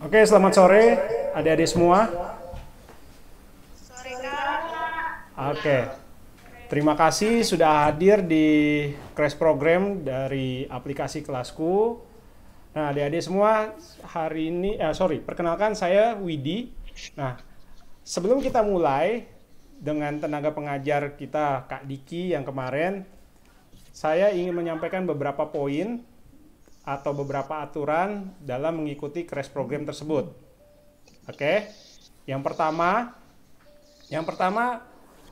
Oke, selamat sore adik-adik semua. Sore Kak. Oke, terima kasih sudah hadir di crash program dari aplikasi kelasku. Nah, adik-adik semua, hari ini, perkenalkan saya Widi. Nah, sebelum kita mulai dengan tenaga pengajar kita Kak Diki yang kemarin, saya ingin menyampaikan beberapa poin atau beberapa aturan dalam mengikuti crash program tersebut. Oke, yang pertama,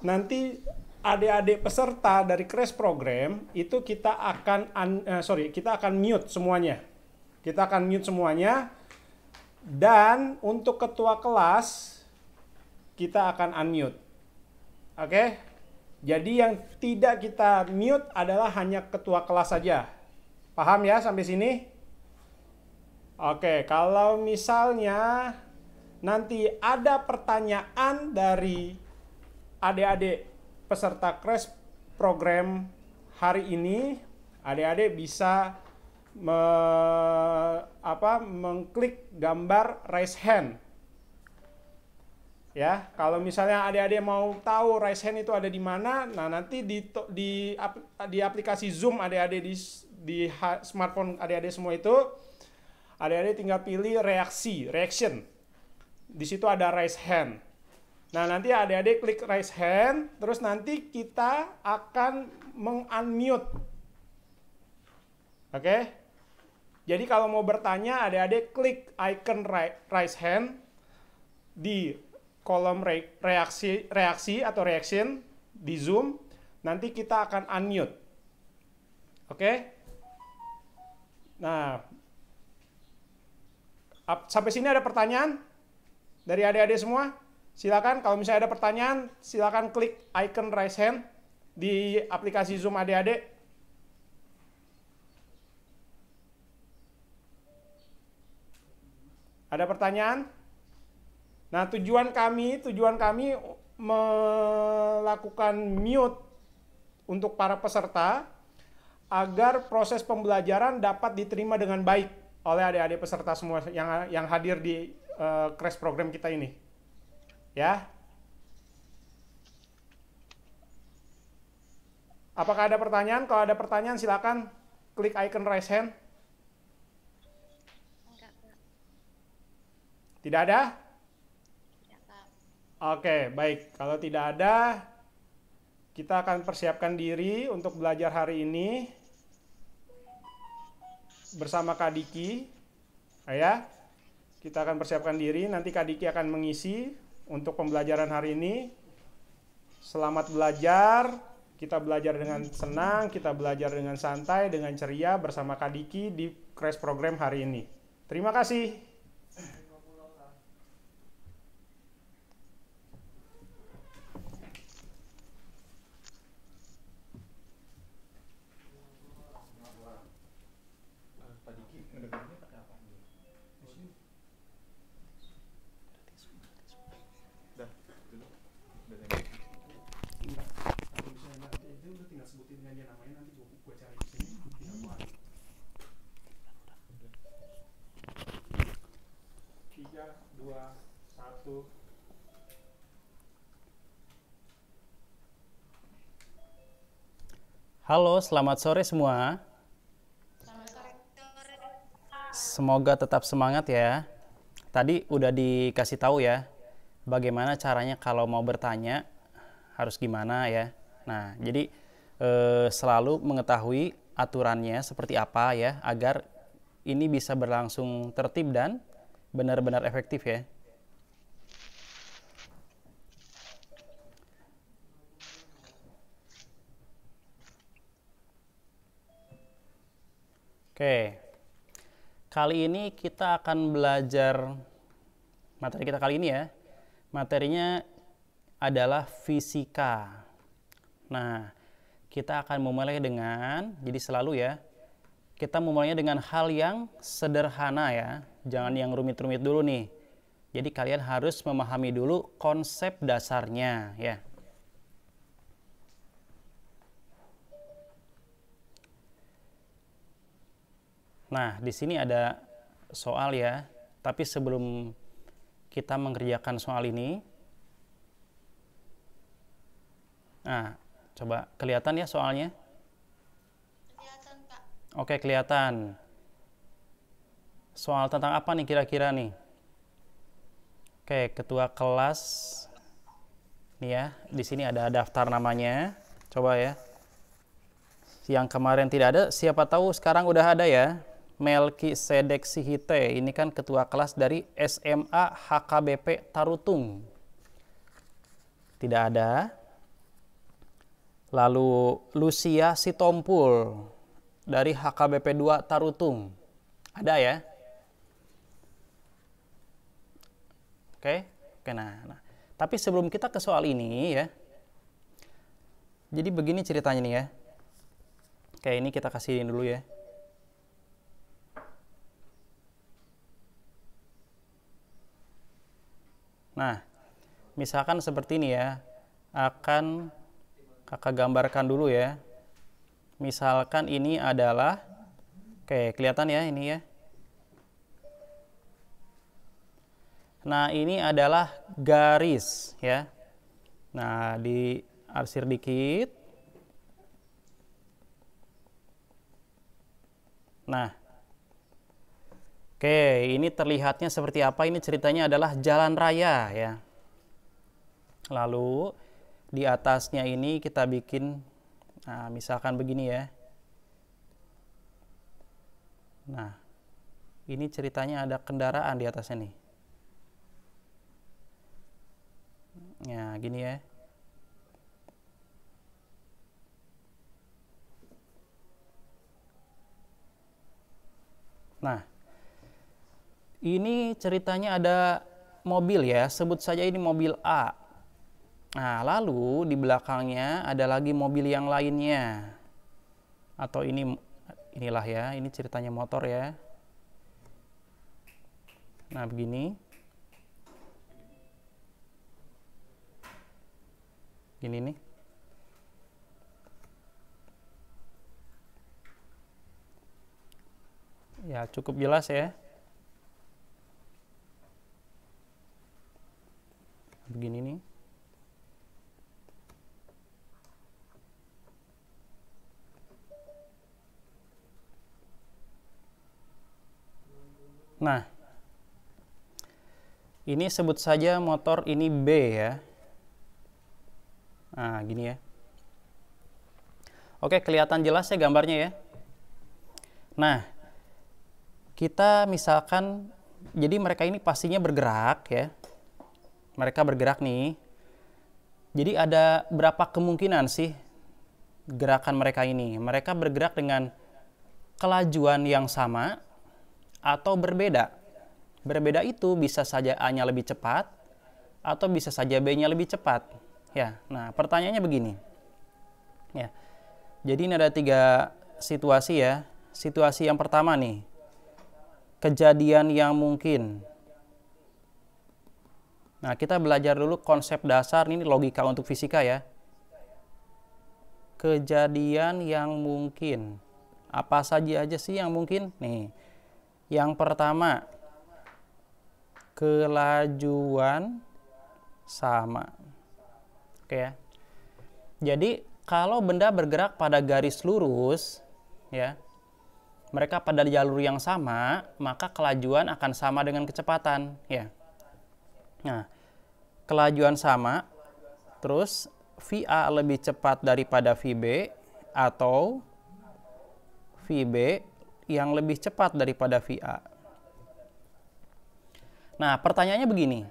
nanti adik-adik peserta dari crash program itu kita akan mute semuanya. Kita akan mute semuanya, dan untuk ketua kelas kita akan unmute. Oke? Jadi yang tidak kita mute adalah hanya ketua kelas saja. Paham ya sampai sini? Oke, kalau misalnya nanti ada pertanyaan dari adik-adik peserta crash program hari ini, adik-adik bisa mengklik gambar raise hand. Ya, kalau misalnya adik-adik mau tahu raise hand itu ada di mana, nah nanti di aplikasi Zoom adik-adik di smartphone adik-adik semua itu, adik-adik tinggal pilih reaction. Di situ ada raise hand. Nah, nanti adik-adik klik raise hand, terus nanti kita akan meng-unmute. Oke? Jadi kalau mau bertanya, adik-adik klik icon raise hand di kolom reaksi atau reaction di Zoom, nanti kita akan unmute. Oke? Nah, sampai sini ada pertanyaan dari adik-adik semua? Silakan, kalau misalnya ada pertanyaan, silakan klik icon raise hand di aplikasi Zoom adik-adik. Ada pertanyaan? Nah, tujuan kami melakukan mute untuk para peserta agar proses pembelajaran dapat diterima dengan baik oleh adik-adik peserta semua yang hadir di crash program kita ini. Ya. Apakah ada pertanyaan? Kalau ada pertanyaan silakan klik icon raise hand. Enggak, Kak. Tidak ada? Tidak, Kak. Oke, baik. Kalau tidak ada, kita akan persiapkan diri untuk belajar hari ini bersama Kak Diki. Ya, kita akan persiapkan diri. Nanti Kak Diki akan mengisi untuk pembelajaran hari ini. Selamat belajar. Kita belajar dengan senang, kita belajar dengan santai, dengan ceria bersama Kak Diki di crash program hari ini. Terima kasih. Halo, selamat sore semua. Selamat sore. Semoga tetap semangat ya. Tadi udah dikasih tahu ya, bagaimana caranya kalau mau bertanya harus gimana ya. Nah, jadi selalu mengetahui aturannya seperti apa ya, agar ini bisa berlangsung tertib dan benar-benar efektif ya. Oke, kali ini kita akan belajar materi kita kali ini ya. Materinya adalah fisika. Nah, kita akan memulai dengan, jadi selalu ya, kita memulainya dengan hal yang sederhana ya. Jangan yang rumit-rumit dulu nih. Jadi kalian harus memahami dulu konsep dasarnya ya. Nah, di sini ada soal ya. Tapi sebelum kita mengerjakan soal ini, nah, coba kelihatan ya soalnya? Kelihatan, Kak. Oke, kelihatan. Soal tentang apa nih kira-kira nih? Oke, ketua kelas. Nih ya, di sini ada daftar namanya. Coba ya. Yang kemarin tidak ada, siapa tahu sekarang udah ada ya. Melkisedek Sihite, ini kan ketua kelas dari SMA HKBP Tarutung. Tidak ada. Lalu Lucia Sitompul dari HKBP 2 Tarutung. Ada ya? Oke. Oke, nah. Tapi sebelum kita ke soal ini ya. Jadi begini ceritanya nih ya. Oke, ini kita kasihin dulu ya. Nah, misalkan seperti ini ya. Akan kakak gambarkan dulu ya. Misalkan ini adalah, oke, kelihatan ya ini ya. Nah, ini adalah garis ya. Nah, diarsir dikit. Nah, oke, ini terlihatnya seperti apa? Ini ceritanya adalah jalan raya ya. Lalu di atasnya ini kita bikin, nah, misalkan begini ya. Nah, ini ceritanya ada kendaraan di atasnya nih. Ya, gini ya. Nah, ini ceritanya ada mobil ya, sebut saja ini mobil A. Nah, lalu di belakangnya ada lagi mobil yang lainnya. Atau inilah ya, ini ceritanya motor ya. Nah, begini. Gini nih. Ya, cukup jelas ya. Begini nih. Nah, ini sebut saja motor ini B ya. Nah, gini ya. Oke, kelihatan jelas ya gambarnya ya. Nah, kita misalkan, jadi mereka ini pastinya bergerak ya. Mereka bergerak nih. Jadi ada berapa kemungkinan sih gerakan mereka ini? Mereka bergerak dengan kelajuan yang sama atau berbeda. Berbeda itu bisa saja A-nya lebih cepat atau bisa saja B-nya lebih cepat. Ya, nah pertanyaannya begini. Ya, jadi ini ada 3 situasi ya. Situasi yang pertama nih, kejadian yang mungkin. Nah, kita belajar dulu konsep dasar, ini logika untuk fisika ya. Kejadian yang mungkin. Apa saja aja sih yang mungkin? Nih, yang pertama, kelajuan sama. Oke ya. Jadi, kalau benda bergerak pada garis lurus, ya, mereka pada jalur yang sama, maka kelajuan akan sama dengan kecepatan, ya. Nah, kelajuan sama, terus VA lebih cepat daripada VB atau VB yang lebih cepat daripada VA. Nah, pertanyaannya begini.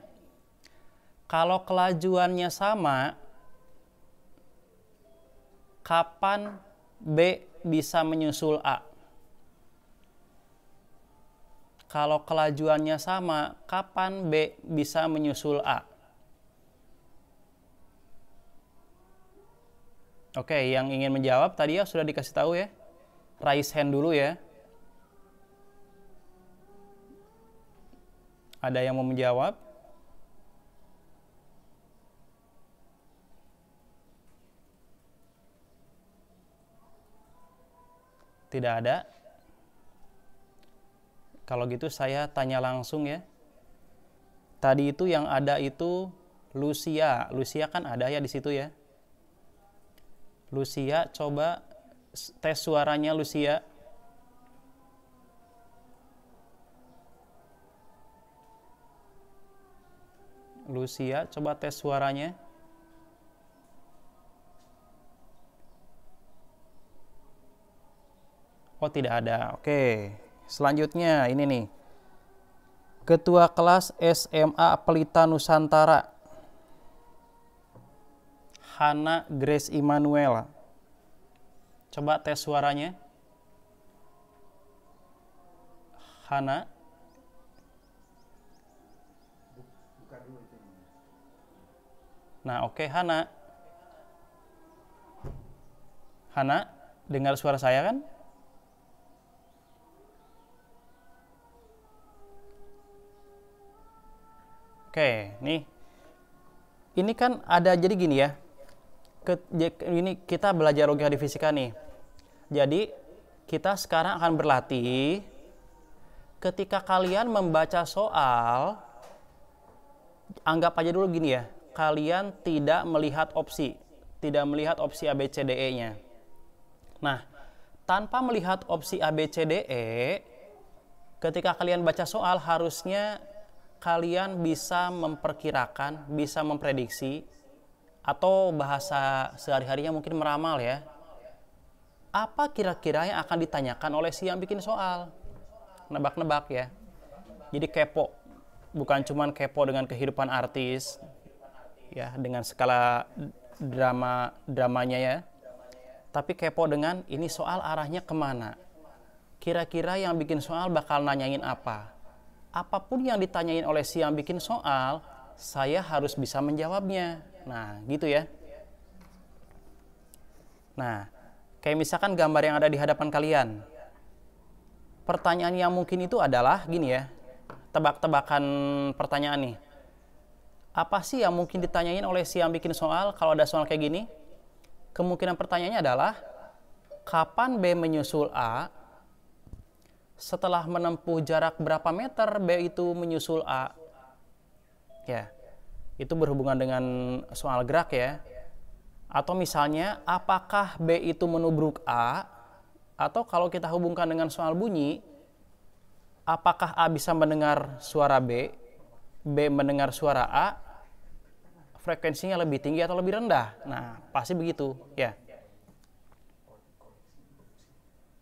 Kalau kelajuannya sama, kapan B bisa menyusul A? Kalau kelajuannya sama, kapan B bisa menyusul A? Oke, yang ingin menjawab tadi ya sudah dikasih tahu ya. Raise hand dulu ya. Ada yang mau menjawab? Tidak ada. Kalau gitu saya tanya langsung ya. Tadi itu yang ada itu Lucia. Lucia kan ada ya di situ ya. Lucia, coba tes suaranya Lucia. Lucia, coba tes suaranya. Oh, tidak ada. Oke. Selanjutnya ini nih. Ketua kelas SMA Pelita Nusantara. Hana Grace Immanuela. Coba tes suaranya. Hana. Nah, oke, Hana. Hana, dengar suara saya kan? Oke, nih. Ini kan ada, jadi gini ya. Ini kita belajar logika di fisika nih. Jadi, kita sekarang akan berlatih ketika kalian membaca soal, anggap aja dulu gini ya. Kalian tidak melihat opsi A, B, C, D, E-nya. Nah, tanpa melihat opsi A, B, C, D, E, ketika kalian baca soal harusnya kalian bisa memperkirakan, bisa memprediksi, atau bahasa sehari-harinya mungkin meramal ya. Apa kira-kira yang akan ditanyakan oleh si yang bikin soal? Nebak-nebak ya. Jadi kepo, bukan cuman kepo dengan kehidupan artis, ya, dengan skala dramanya ya. Tapi kepo dengan ini soal arahnya kemana. Kira-kira yang bikin soal bakal nanyain apa. Apapun yang ditanyain oleh si yang bikin soal, saya harus bisa menjawabnya. Nah, gitu ya. Nah, kayak misalkan gambar yang ada di hadapan kalian. Pertanyaan yang mungkin itu adalah gini ya. Tebak-tebakan pertanyaan nih. Apa sih yang mungkin ditanyain oleh si yang bikin soal kalau ada soal kayak gini? Kemungkinan pertanyaannya adalah, kapan B menyusul A? Setelah menempuh jarak berapa meter B itu menyusul A? Ya, itu berhubungan dengan soal gerak ya. Atau misalnya, apakah B itu menubruk A? Atau kalau kita hubungkan dengan soal bunyi, apakah A bisa mendengar suara B? B mendengar suara A? Frekuensinya lebih tinggi atau lebih rendah? Nah, pasti begitu ya.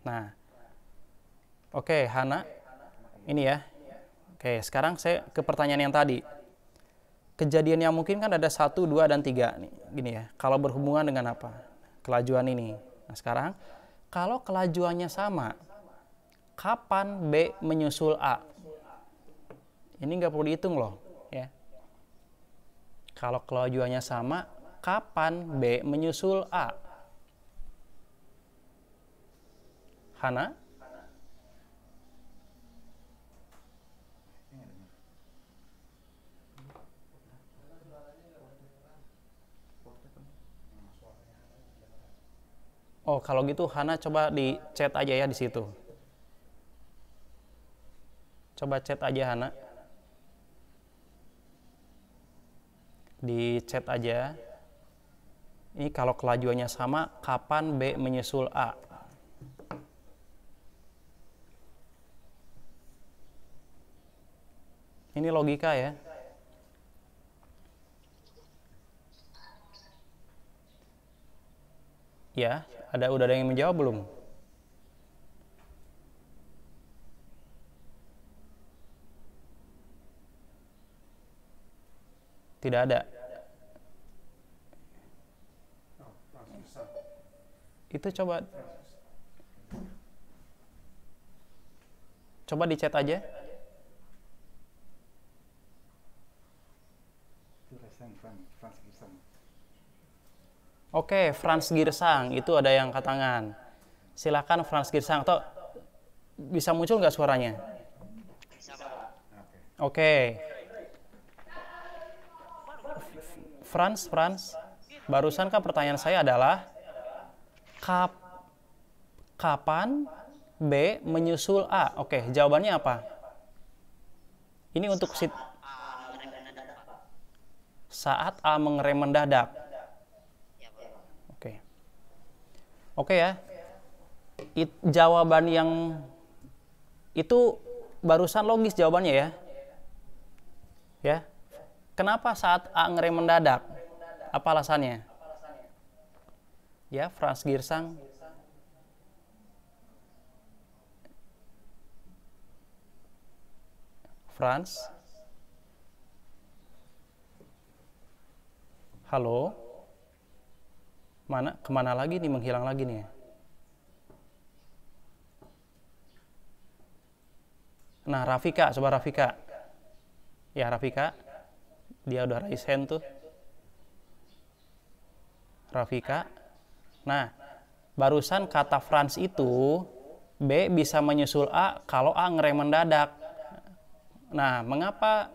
Nah, oke, Hana, ini ya. Oke, sekarang saya ke pertanyaan yang tadi. Kejadian yang mungkin kan ada 1, 2, dan 3 nih, gini ya. Kalau berhubungan dengan apa? Kelajuan ini. Nah, sekarang kalau kelajuannya sama, kapan B menyusul A? Ini nggak perlu dihitung loh, ya. Kalau kelajuannya sama, kapan B menyusul A? Hana? Oh, kalau gitu Hana coba di chat aja ya di situ. Coba chat aja Hana. Di chat aja. Ini kalau kelajuannya sama, kapan B menyusul A? Ini logika ya. Ya, udah ada yang menjawab belum? Tidak ada. Itu coba di chat aja. Oke, Franz Girsang, itu ada yang angkat tangan. Silakan Franz Girsang, atau bisa muncul nggak suaranya? Oke. Franz, barusan kan pertanyaan saya adalah, kapan B menyusul A? Oke, jawabannya apa? Ini untuk saat A mengerem mendadak. Oke. Oke ya. Jawaban yang itu barusan logis jawabannya ya. Ya. Kenapa saat A ngerem mendadak? Apa alasannya? Ya, Franz Girsang. Franz. Halo. Kemana lagi nih, menghilang lagi nih. Nah, Rafika, coba Rafika. Ya, Rafika. Dia udah raise hand tuh. Rafika. Nah, barusan kata Franz itu B bisa menyusul A kalau A ngerem mendadak. Nah, mengapa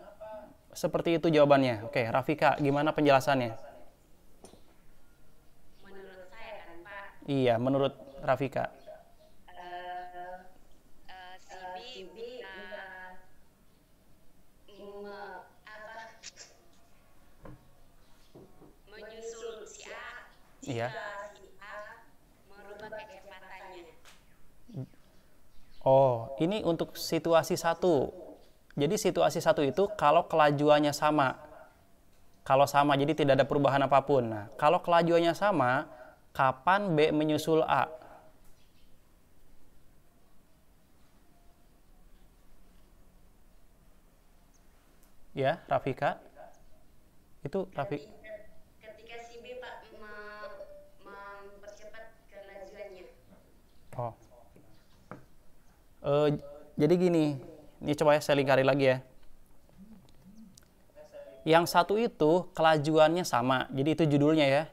seperti itu jawabannya? Oke, Rafika, gimana penjelasannya? Menurut saya kan Pak, Iya, menurut Rafika. si B menyusul si A Iya. si A merubah kecepatannya. Oh, ini untuk situasi 1. Jadi situasi 1 itu kalau kelajuannya sama. Kalau sama, jadi tidak ada perubahan apapun. Nah, kalau kelajuannya sama, kapan B menyusul A? Ya, Rafika. Itu Rafika. Ketika si B Pak mempercepat kelajuannya. Oh. Jadi gini, ini coba ya saya lingkari lagi ya. Yang satu itu kelajuannya sama, jadi itu judulnya ya.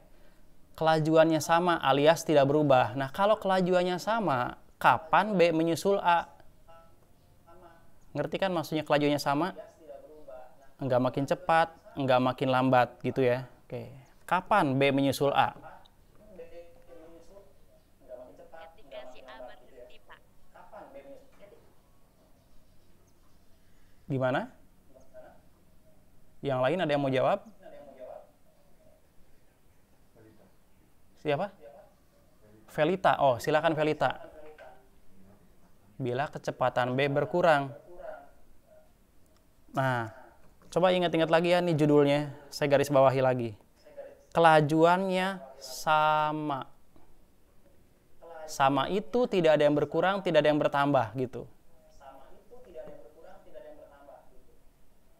Kelajuannya sama alias tidak berubah. Nah, kalau kelajuannya sama, kapan B menyusul A? Ngerti kan maksudnya kelajuannya sama? Enggak makin cepat, enggak makin lambat gitu ya. Oke. Kapan B menyusul A? Ketika si A berhenti Pak. Gimana? Yang lain ada yang mau jawab? Siapa? Velita. Oh, silakan Velita. Bila kecepatan B berkurang. Nah, coba ingat-ingat lagi ya nih judulnya. Saya garis bawahi lagi. Kelajuannya sama. Sama itu tidak ada yang berkurang, tidak ada yang bertambah gitu.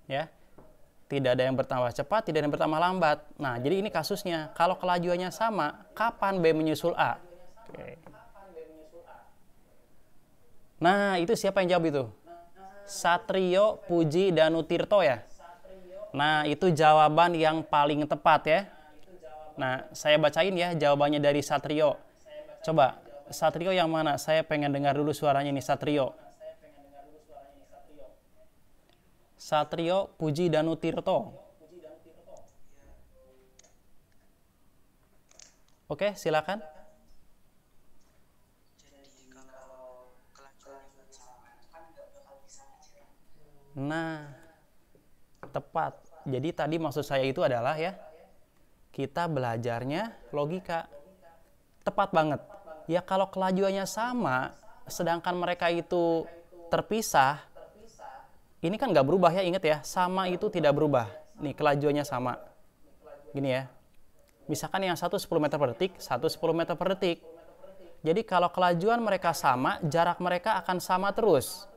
Ya. Tidak ada yang bertambah cepat, tidak ada yang bertambah lambat. Nah, jadi ini kasusnya. Kalau kelajuannya sama, kapan B menyusul A? Oke. Nah, itu siapa yang jawab itu? Satrio, Puji, Danutirto ya? Nah, itu jawaban yang paling tepat ya. Nah, saya bacain ya jawabannya dari Satrio. Coba, Satrio yang mana? Saya pengen dengar dulu suaranya nih, Satrio. Satrio, Puji, Danutirto. Oke, silakan. Nah, tepat. Jadi tadi maksud saya itu adalah ya, kita belajarnya logika. Tepat banget. Ya kalau kelajuannya sama, sedangkan mereka itu terpisah, ini kan nggak berubah ya, ingat ya, sama itu tidak berubah. Nih kelajuannya sama. Gini ya. Misalkan yang satu 10 meter per detik, satu 10 meter per detik. Jadi kalau kelajuan mereka sama, jarak mereka akan sama terus.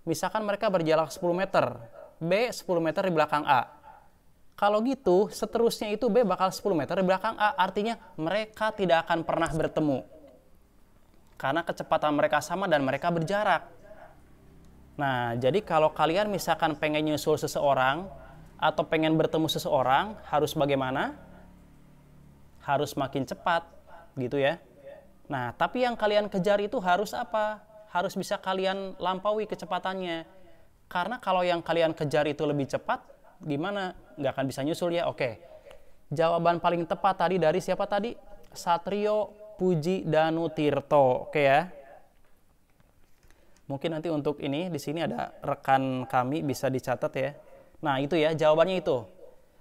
Misalkan mereka berjarak 10 meter, B 10 meter di belakang A. Kalau gitu, seterusnya itu B bakal 10 meter di belakang A. Artinya mereka tidak akan pernah bertemu. Karena kecepatan mereka sama dan mereka berjarak. Nah, jadi kalau kalian misalkan pengen nyusul seseorang atau pengen bertemu seseorang, harus bagaimana? Harus makin cepat, gitu ya. Nah, tapi yang kalian kejar itu harus apa? Harus bisa kalian lampaui kecepatannya. Karena kalau yang kalian kejar itu lebih cepat, gimana? Nggak akan bisa nyusul ya. Oke. Jawaban paling tepat tadi dari siapa tadi? Satrio, Puji, Danutirto. Oke ya. Mungkin nanti untuk ini di sini ada rekan kami bisa dicatat ya. Nah, itu ya jawabannya itu.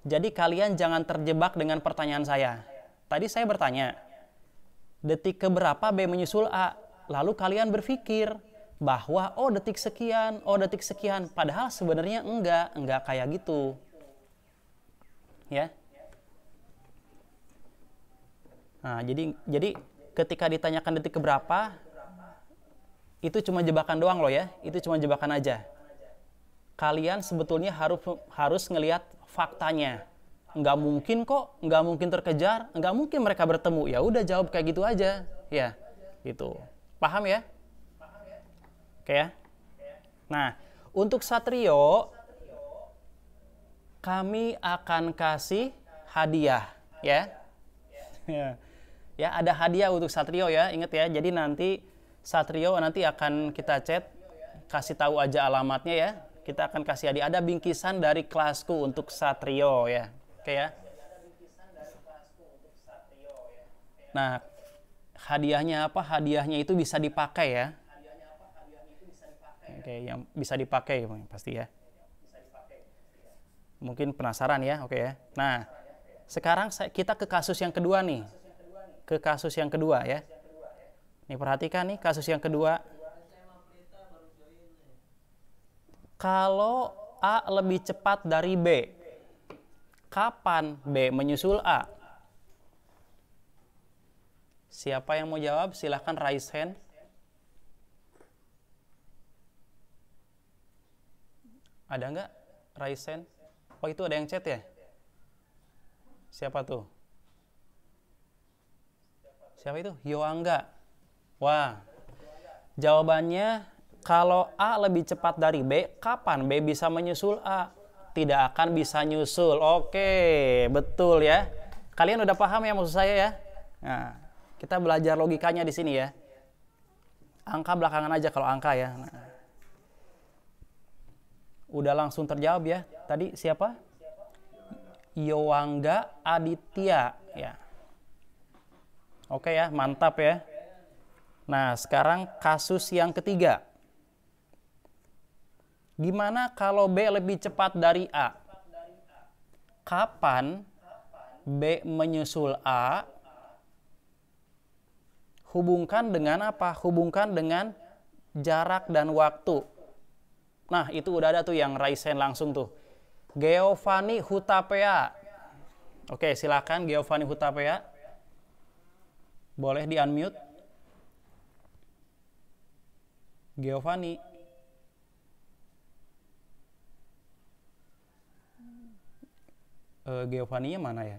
Jadi kalian jangan terjebak dengan pertanyaan saya. Tadi saya bertanya, detik keberapa B menyusul A? Lalu kalian berpikir bahwa oh detik sekian, oh detik sekian. Padahal sebenarnya enggak kayak gitu. Ya. Nah, jadi ketika ditanyakan detik keberapa, itu cuma jebakan doang loh ya. Itu cuma jebakan aja. Kalian sebetulnya harus ngelihat faktanya. Nggak mungkin kok, nggak mungkin terkejar, nggak mungkin mereka bertemu. Ya udah jawab kayak gitu aja, ya, gitu. Paham ya? Oke ya. Nah, untuk Satrio, kami akan kasih hadiah, ya. Ya, ada hadiah untuk Satrio ya. Ingat ya. Jadi nanti Satrio nanti akan kita chat, kasih tahu aja alamatnya ya. Kita akan kasih hadiah. Ada bingkisan dari kelasku untuk Satrio ya. Oke ya. Nah, hadiahnya apa? Hadiahnya itu bisa dipakai ya. Oke, yang bisa dipakai pasti ya. Mungkin penasaran ya, oke ya. Nah, sekarang kita ke kasus yang kedua nih. Ke kasus yang kedua ya. Nih perhatikan nih kasus yang kedua. Kalau A lebih cepat dari B, kapan B menyusul A? Siapa yang mau jawab? Silahkan raise hand. Ada nggak raise hand? Oh itu ada yang chat ya? Siapa tuh? Siapa itu? Yoangga. Wah, jawabannya kalau A lebih cepat dari B, kapan B bisa menyusul A? Tidak akan bisa nyusul. Oke, betul ya. Kalian udah paham ya maksud saya ya? Nah, kita belajar logikanya di sini ya. Angka belakangan aja kalau angka ya. Nah. Udah langsung terjawab ya. Tadi siapa? Yoangga Aditya ya. Oke ya, mantap ya. Nah, sekarang kasus yang ketiga. Gimana kalau B lebih cepat dari A? Kapan B menyusul A? Hubungkan dengan apa? Hubungkan dengan jarak dan waktu. Nah, itu udah ada tuh yang raise hand langsung tuh. Giovanni Hutapea. Oke, silakan Giovanni Hutapea. Boleh di-unmute. Giovanni. Giovanni-nya mana ya?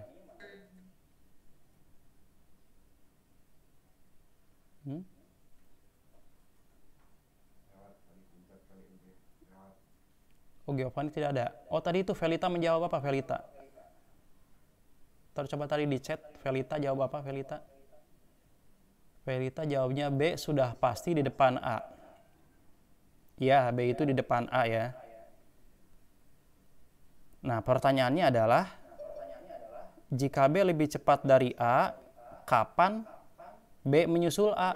Oh, Giovanni tidak ada. Oh, tadi itu Velita menjawab apa, Velita? Coba tadi di chat, Velita jawab apa, Velita? Velita jawabnya B sudah pasti di depan A. Ya, B itu di depan A ya. Nah, pertanyaannya adalah, jika B lebih cepat dari A, kapan B menyusul A?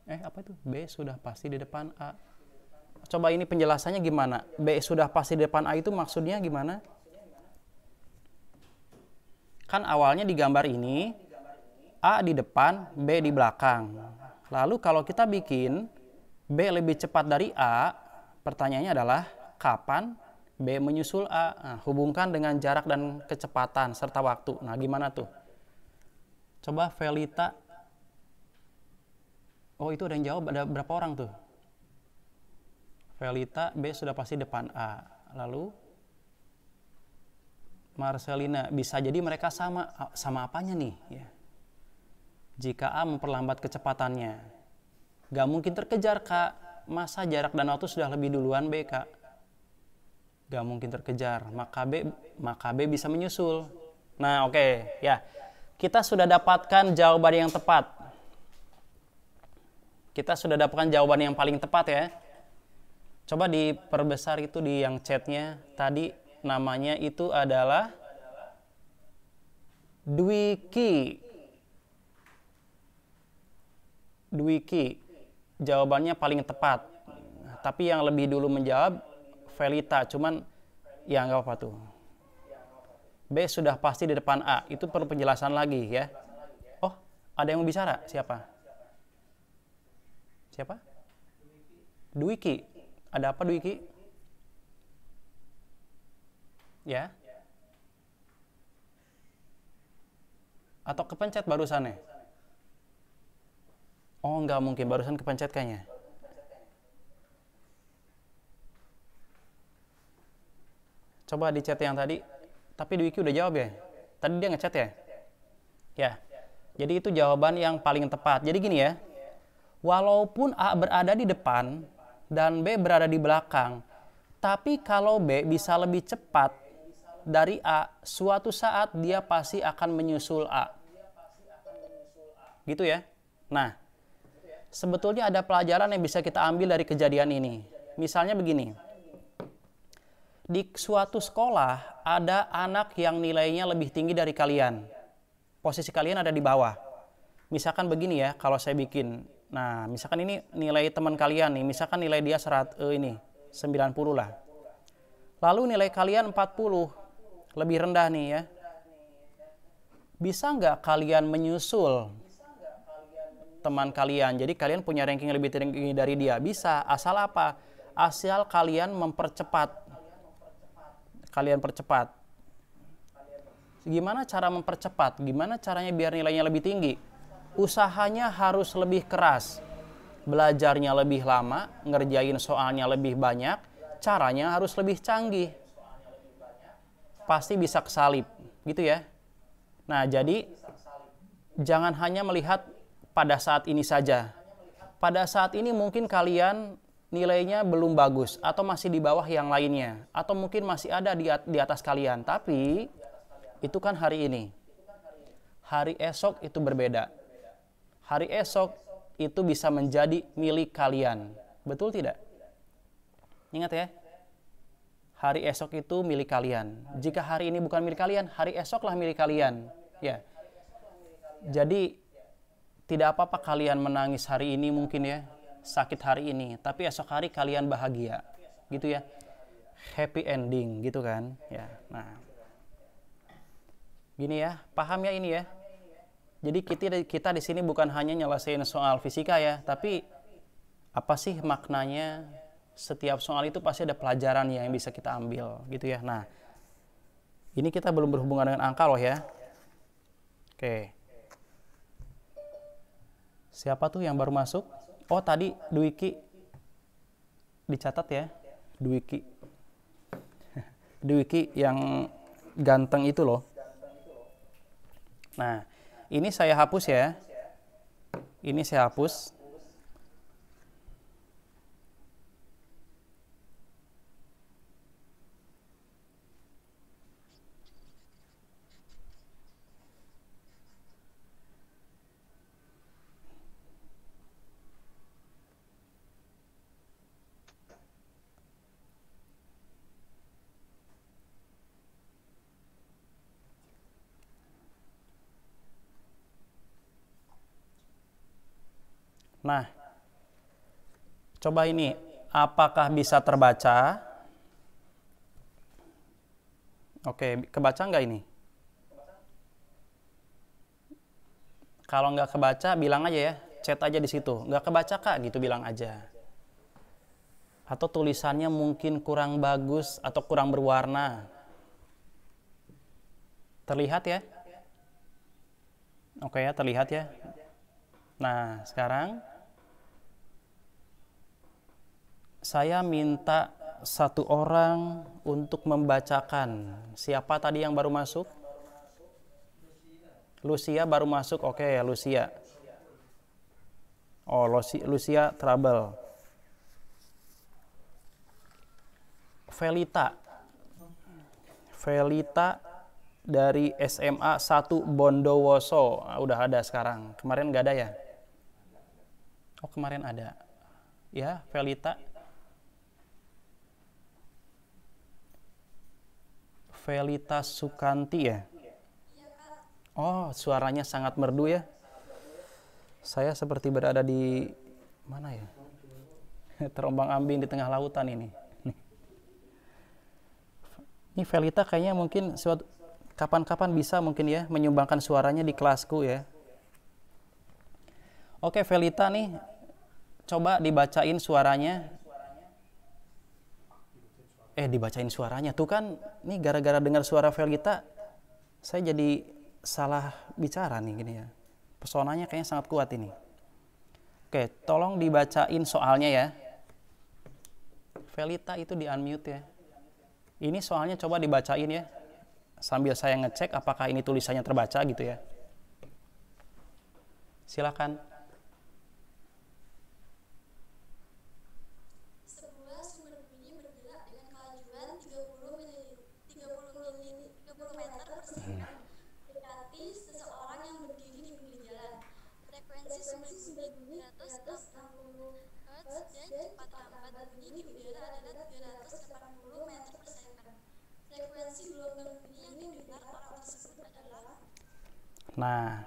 Apa itu? B sudah pasti di depan A. Coba ini penjelasannya gimana? B sudah pasti di depan A itu maksudnya gimana? Kan awalnya di gambar ini, A di depan, B di belakang. Lalu kalau kita bikin B lebih cepat dari A, pertanyaannya adalah kapan B menyusul A? Nah, hubungkan dengan jarak dan kecepatan serta waktu. Nah, gimana tuh? Coba Velita. Oh, itu ada yang jawab. Ada berapa orang tuh? Velita, B sudah pasti depan A. Lalu Marcelina, bisa jadi mereka sama. Sama apanya nih? Ya. Jika A memperlambat kecepatannya, gak mungkin terkejar, Kak. Masa jarak dan waktu sudah lebih duluan B, Kak? Gak mungkin terkejar. Maka B bisa menyusul. Nah, oke. Ya. Kita sudah dapatkan jawaban yang tepat. Kita sudah dapatkan jawaban yang paling tepat ya. Coba diperbesar itu di yang chatnya. Tadi namanya itu adalah Dwiki. Dwiki. Jawabannya paling tepat. Tapi yang lebih dulu menjawab Velita. Cuman ya nggak apa tuh. B sudah pasti di depan A. Itu perlu penjelasan lagi ya. Oh, ada yang mau bicara? Siapa? Siapa? Dwiki. Ada apa Dwiki? Ya? Atau kepencet barusannya? Oh, nggak mungkin. Barusan kepencet kayaknya. Coba di chat yang tadi. Tapi Dwiki udah jawab ya? Tadi dia ngechat ya? Ya. Jadi itu jawaban yang paling tepat. Jadi gini ya. Walaupun A berada di depan dan B berada di belakang. Tapi kalau B bisa lebih cepat dari A, suatu saat dia pasti akan menyusul A. Gitu ya. Nah, sebetulnya ada pelajaran yang bisa kita ambil dari kejadian ini. Misalnya begini. Di suatu sekolah ada anak yang nilainya lebih tinggi dari kalian. Posisi kalian ada di bawah. Misalkan begini ya, kalau saya bikin. Nah, misalkan ini nilai teman kalian nih. Misalkan nilai dia 90 lah. Lalu nilai kalian 40. Lebih rendah nih ya. Bisa nggak kalian menyusul teman kalian? Jadi kalian punya ranking lebih tinggi dari dia. Bisa. Asal apa? Asal kalian mempercepat. Kalian percepat. Gimana cara mempercepat? Gimana caranya biar nilainya lebih tinggi? Usahanya harus lebih keras. Belajarnya lebih lama, ngerjain soalnya lebih banyak, caranya harus lebih canggih. Pasti bisa kesalip, gitu ya. Nah, jadi jangan hanya melihat pada saat ini saja. Pada saat ini mungkin kalian nilainya belum bagus atau masih di bawah yang lainnya atau mungkin masih ada di atas kalian, tapi itu kan hari ini. Hari esok itu berbeda. Hari esok itu bisa menjadi milik kalian. Betul tidak? Ingat ya. Hari esok itu milik kalian. Jika hari ini bukan milik kalian, hari esoklah milik kalian. Ya. Jadi tidak apa-apa kalian menangis hari ini mungkin ya. Sakit hari ini, tapi esok hari kalian bahagia, gitu ya, happy ending, gitu kan, ya. Nah, gini ya, paham ya ini ya. Jadi kita di sini bukan hanya nyelesain soal fisika ya, tapi apa sih maknanya? Setiap soal itu pasti ada pelajaran yang bisa kita ambil, gitu ya. Nah, ini kita belum berhubungan dengan angka loh ya. Oke. Siapa tuh yang baru masuk? Oh, tadi Dwiki dicatat ya. Dwiki. Dwiki yang ganteng itu loh. Nah, ini saya hapus ya. Ini saya hapus. Nah, coba ini, apakah bisa terbaca? Oke, kebaca nggak ini? Kalau nggak kebaca, bilang aja ya, chat aja di situ. Nggak kebaca kak, gitu bilang aja. Atau tulisannya mungkin kurang bagus atau kurang berwarna. Terlihat ya? Oke ya, terlihat ya. Nah, sekarang saya minta satu orang untuk membacakan. Siapa tadi yang baru masuk? Lucia baru masuk. Oke ya, Lucia. Oh, Lucia trouble. Felita dari SMA 1 Bondowoso. Udah ada sekarang. Kemarin nggak ada ya? Oh, kemarin ada. Ya, Felita. Felita Sukanti ya? Oh, suaranya sangat merdu ya. Saya seperti berada di mana ya? Terombang-ambing di tengah lautan ini. Ini Felita kayaknya mungkin suatu kapan-kapan bisa mungkin ya menyumbangkan suaranya di kelasku ya. Oke, Felita nih, coba dibacain suaranya. Dibacain suaranya. Tuh kan, nih gara-gara dengar suara Felita, saya jadi salah bicara nih gini ya. Pesonanya kayaknya sangat kuat ini. Oke, tolong dibacain soalnya ya. Felita itu di unmute ya. Ini soalnya coba dibacain ya. Sambil saya ngecek apakah ini tulisannya terbaca gitu ya. Silakan. Sebuah sumber bunyi bergerak dengan kelajuan 30 meter per second mendekati seseorang yang berdiri di pinggir jalan. Frekuensi sumber bunyi 360 Hz dan cepat lambat bunyi di udara adalah 380 meter per second. Frekuensi gelombang bunyi yang didengar orang tersebut adalah. Nah,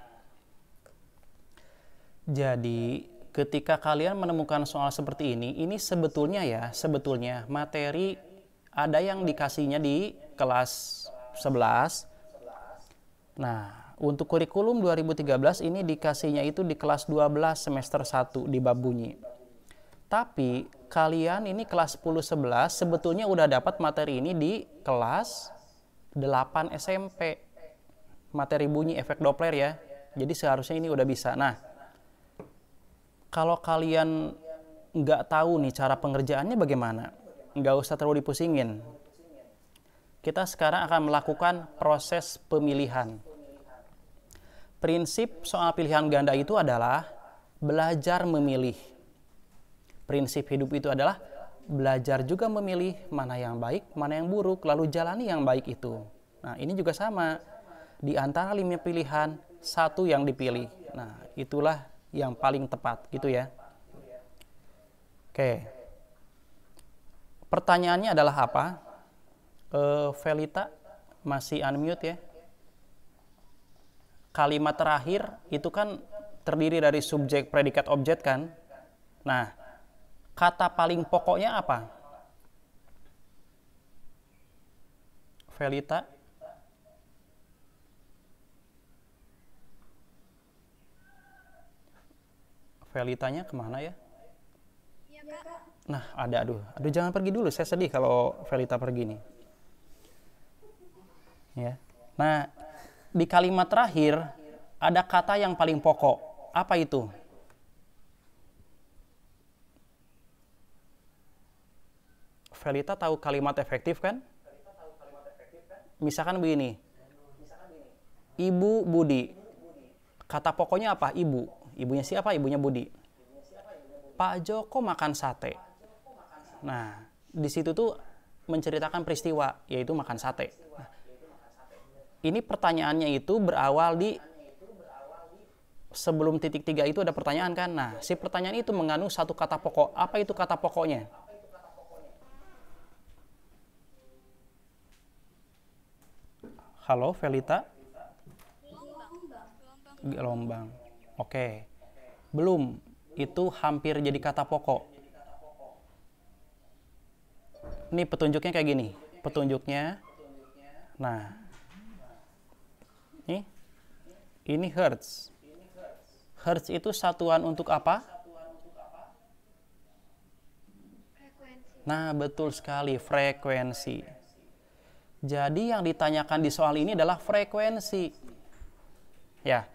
jadi ketika kalian menemukan soal seperti ini sebetulnya materi ada yang dikasihnya di kelas 11. Nah, untuk kurikulum 2013 ini dikasihnya itu di kelas 12 semester 1 di bab bunyi. Tapi kalian ini kelas 10-11 sebetulnya udah dapat materi ini di kelas 8 SMP. Materi bunyi efek Doppler ya. Jadi seharusnya ini udah bisa. Nah, kalau kalian nggak tahu nih cara pengerjaannya bagaimana, nggak usah terlalu dipusingin. Kita sekarang akan melakukan proses pemilihan. Prinsip soal pilihan ganda itu adalah belajar memilih. Prinsip hidup itu adalah belajar juga memilih mana yang baik, mana yang buruk, lalu jalani yang baik itu. Nah, ini juga sama. Di antara 5 pilihan, satu yang dipilih. Nah, itulah yang paling tepat gitu ya. Oke. Pertanyaannya adalah apa? Felita masih unmute ya. Kalimat terakhir itu kan terdiri dari subjek, predikat, objek kan. Nah, kata paling pokoknya apa? Felita? Felitanya kemana ya? Iya, Kak. Nah, aduh jangan pergi dulu. Saya sedih kalau Felita pergi nih. Ya. Nah, di kalimat terakhir ada kata yang paling pokok. Apa itu? Felita tahu kalimat efektif kan? Misalkan begini. Ibu Budi. Kata pokoknya apa? Ibu. Ibunya siapa? Ibunya Budi. Pak Joko makan sate. Nah, di situ tuh menceritakan peristiwa, yaitu makan sate. Nah, ini pertanyaannya itu berawal di sebelum titik 3 itu ada pertanyaan kan? Nah, si pertanyaan itu mengandung satu kata pokok. Apa itu kata pokoknya? Halo, Felita? Gelombang. Oke. Belum. Itu hampir jadi kata pokok. Ini petunjuknya kayak gini. Petunjuknya. Nah. Ini hertz. Hertz itu satuan untuk apa? Frekuensi. Nah, betul sekali, frekuensi. Jadi yang ditanyakan di soal ini adalah frekuensi. Ya.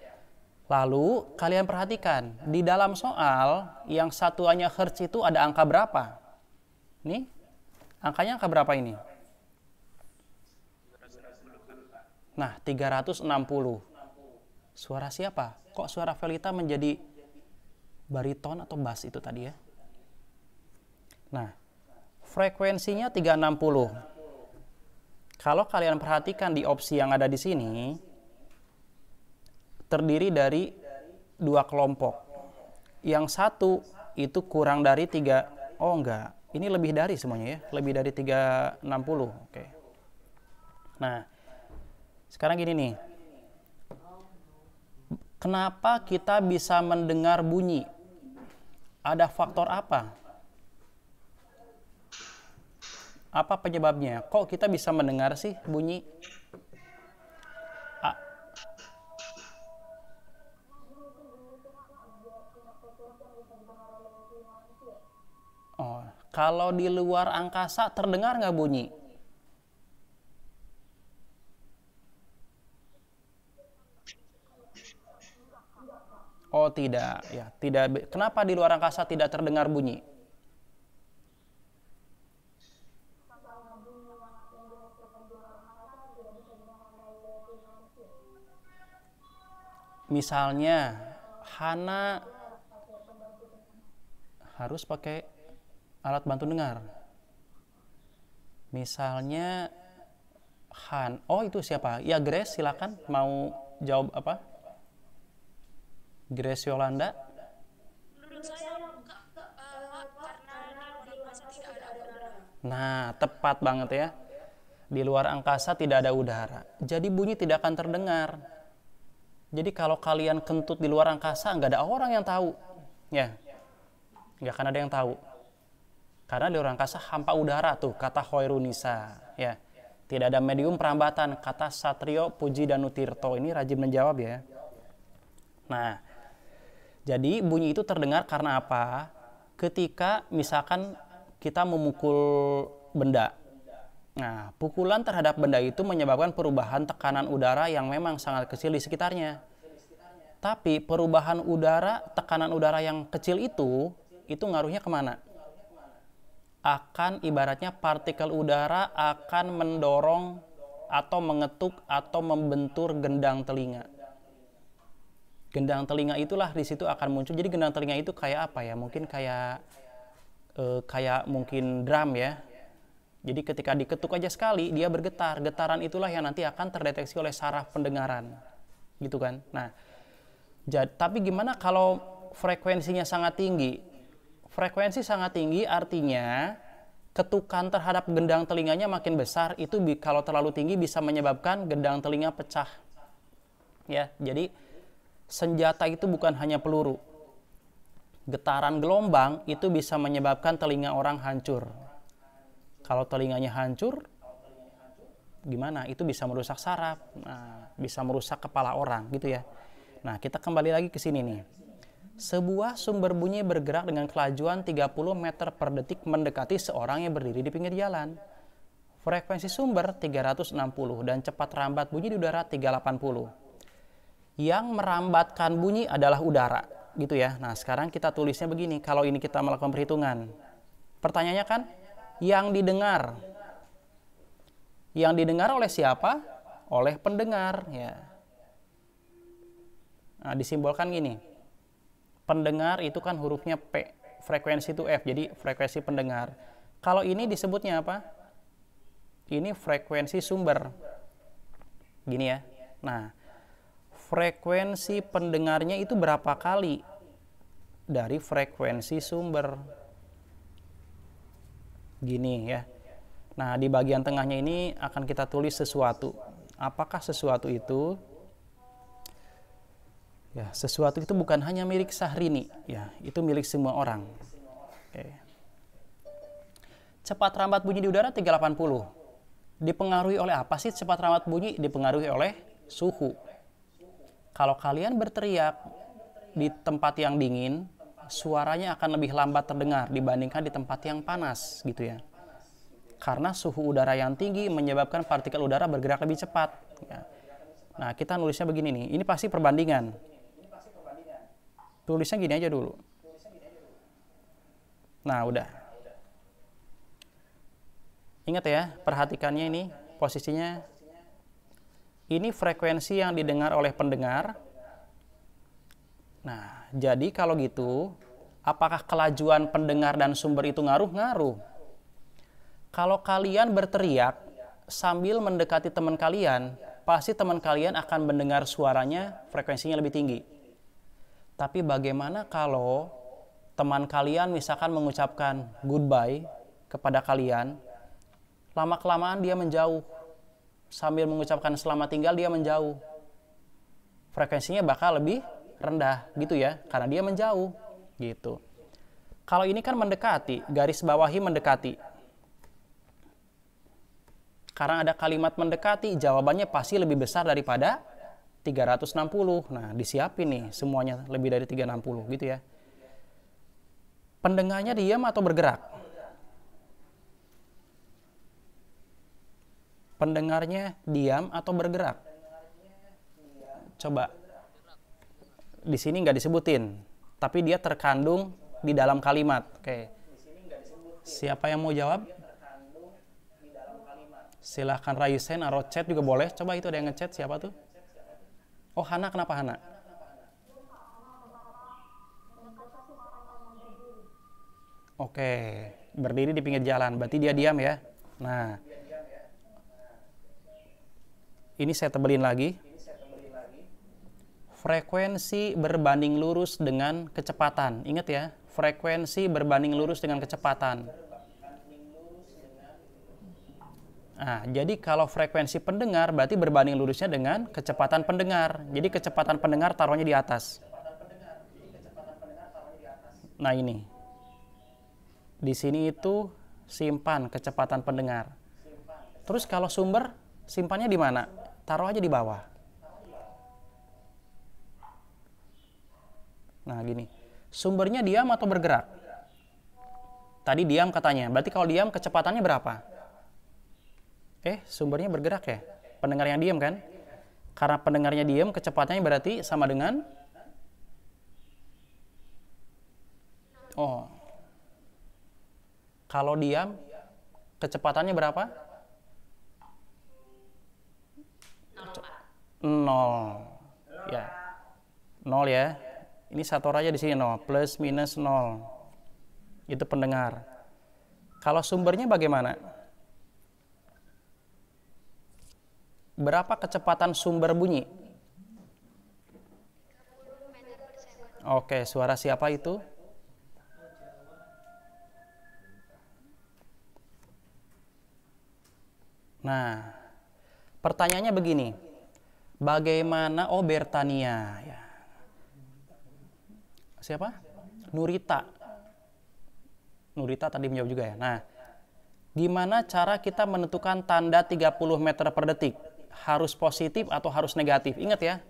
Lalu kalian perhatikan, di dalam soal yang satuannya hertz itu ada angka berapa? Nih, angkanya angka berapa ini? Nah, 360. Suara siapa? Kok suara Felita menjadi bariton atau bass itu tadi ya? Nah, frekuensinya 360. Kalau kalian perhatikan di opsi yang ada di sini, terdiri dari 2 kelompok. Yang satu itu kurang dari 3. Oh enggak, ini lebih dari semuanya ya, lebih dari 360. Oke. Nah, sekarang gini nih. Kenapa kita bisa mendengar bunyi? Ada faktor apa? Apa penyebabnya? Kok kita bisa mendengar sih bunyi? Kalau di luar angkasa terdengar nggak bunyi? Oh tidak, ya tidak. Kenapa di luar angkasa tidak terdengar bunyi? Misalnya, Hana harus pakai alat bantu dengar. Misalnya, oh itu siapa? Ya Grace, silakan mau jawab apa? Grace Yolanda. Menurut saya karena di luar angkasa tidak ada udara. Nah, tepat banget ya. Di luar angkasa tidak ada udara. Jadi bunyi tidak akan terdengar. Jadi kalau kalian kentut di luar angkasa, nggak ada orang yang tahu. Ya, nggak akan ada yang tahu. Karena di luar angkasa hampa udara tuh, kata Hoirunisa. Ya, tidak ada medium perambatan, kata Satrio Puji Danutirto. Ini rajin menjawab ya. Nah, jadi bunyi itu terdengar karena apa? Ketika misalkan kita memukul benda. Nah, pukulan terhadap benda itu menyebabkan perubahan tekanan udara yang memang sangat kecil di sekitarnya. Tapi perubahan udara, tekanan udara yang kecil itu ngaruhnya kemana? Akan ibaratnya partikel udara akan mendorong atau mengetuk atau membentur gendang telinga. Gendang telinga itulah di situ akan muncul. Jadi gendang telinga itu kayak apa ya? Mungkin kayak mungkin drum ya. Jadi ketika diketuk aja sekali dia bergetar. Getaran itulah yang nanti akan terdeteksi oleh saraf pendengaran. Gitu kan. Nah, tapi gimana kalau frekuensinya sangat tinggi? Frekuensi sangat tinggi artinya ketukan terhadap gendang telinganya makin besar. Itu kalau terlalu tinggi bisa menyebabkan gendang telinga pecah. Ya, jadi senjata itu bukan hanya peluru. Getaran gelombang itu bisa menyebabkan telinga orang hancur. Kalau telinganya hancur, gimana? Itu bisa merusak saraf, bisa merusak kepala orang, gitu ya. Nah, kita kembali lagi ke sini nih. Sebuah sumber bunyi bergerak dengan kelajuan 30 meter per detik mendekati seorang yang berdiri di pinggir jalan. Frekuensi sumber 360 dan cepat rambat bunyi di udara 380. Yang merambatkan bunyi adalah udara, gitu ya. Nah, sekarang kita tulisnya begini, kalau ini kita melakukan perhitungan. Pertanyaannya kan, yang didengar oleh siapa? Oleh pendengar ya. Nah, disimbolkan gini, pendengar itu kan hurufnya P, frekuensi itu F, jadi frekuensi pendengar. Kalau ini disebutnya apa? Ini frekuensi sumber gini ya. Nah, frekuensi pendengarnya itu berapa kali dari frekuensi sumber? Gini ya. Nah, di bagian tengahnya ini akan kita tulis sesuatu. Apakah sesuatu itu? Ya, sesuatu itu bukan hanya milik Syahrini, ya, itu milik semua orang. Oke. Cepat rambat bunyi di udara 380. Dipengaruhi oleh apa sih cepat rambat bunyi? Dipengaruhi oleh suhu. Kalau kalian berteriak di tempat yang dingin, suaranya akan lebih lambat terdengar dibandingkan di tempat yang panas gitu ya. Karena suhu udara yang tinggi menyebabkan partikel udara bergerak lebih cepat. Ya. Nah, kita nulisnya begini nih. Ini pasti perbandingan. Tulisnya gini aja dulu. Nah, udah. Ingat ya, perhatikannya ini posisinya. Ini frekuensi yang didengar oleh pendengar. Nah, jadi kalau gitu, apakah kelajuan pendengar dan sumber itu ngaruh? Ngaruh. Kalau kalian berteriak sambil mendekati teman kalian, pasti teman kalian akan mendengar suaranya frekuensinya lebih tinggi. Tapi bagaimana kalau teman kalian misalkan mengucapkan goodbye kepada kalian, lama-kelamaan dia menjauh. Sambil mengucapkan selamat tinggal dia menjauh. Frekuensinya bakal lebih rendah gitu ya, karena dia menjauh gitu. Kalau ini kan mendekati, garis bawahi mendekati. Karena ada kalimat mendekati, jawabannya pasti lebih besar daripada 360. Nah, disiapin nih semuanya lebih dari 360 gitu ya. Pendengarnya diam atau bergerak? Pendengarnya diam atau bergerak? Coba. Di sini nggak disebutin, tapi dia terkandung di dalam kalimat. Oke. Siapa yang mau jawab? Silahkan raise hand atau chat juga boleh. Coba itu ada yang ngechat, siapa tuh? Oh, Hana, kenapa Hana? Oke, berdiri di pinggir jalan, berarti dia diam ya. Nah, ini saya tebelin lagi. Frekuensi berbanding lurus dengan kecepatan. Ingat ya, frekuensi berbanding lurus dengan kecepatan. Nah, jadi kalau frekuensi pendengar berarti berbanding lurusnya dengan kecepatan pendengar. Jadi kecepatan pendengar taruhnya di atas. Nah ini. Di sini itu simpan kecepatan pendengar. Terus kalau sumber, simpannya di mana? Taruh aja di bawah. Nah gini. Sumbernya diam atau bergerak? Tadi diam katanya. Berarti kalau diam kecepatannya berapa? Sumbernya bergerak ya? Pendengar yang diam kan? Karena pendengarnya diam, kecepatannya berarti sama dengan? Kalau diam, kecepatannya berapa? 0. Ya. 0 ya. Ini satu aja di sini 0. Plus minus 0. Itu pendengar. Kalau sumbernya bagaimana? Berapa kecepatan sumber bunyi? 30 meter per second. Oke, suara siapa itu? Nah, pertanyaannya begini. Bagaimana Bertania ya. Siapa? Nurita. Nurita tadi menjawab juga ya. Nah, gimana cara kita menentukan tanda 30 meter per detik? Harus positif atau harus negatif? Ingat ya,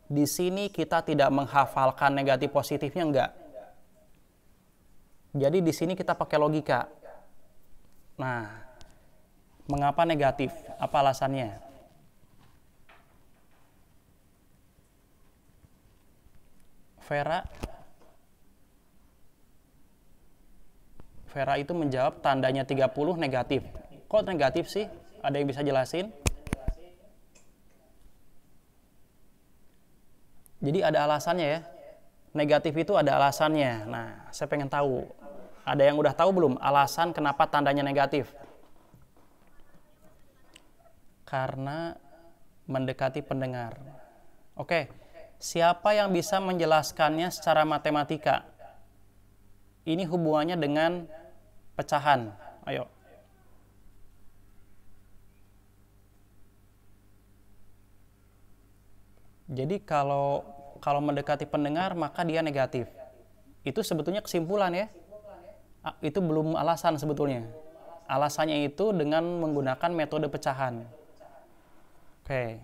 di sini kita tidak menghafalkan negatif positifnya, enggak. Jadi di sini kita pakai logika. Nah, mengapa negatif? Apa alasannya? Vera itu menjawab tandanya 30 negatif. Kok negatif sih? Ada yang bisa jelasin? Jadi ada alasannya ya. Negatif itu ada alasannya. Nah, saya pengen tahu. Ada yang udah tahu belum alasan kenapa tandanya negatif? Karena mendekati pendengar. Oke, siapa yang bisa menjelaskannya secara matematika? Ini hubungannya dengan pecahan. Ayo. Jadi kalau mendekati pendengar maka dia negatif. Itu sebetulnya kesimpulan ya. Itu belum alasan sebetulnya. Alasannya itu dengan menggunakan metode pecahan. Oke.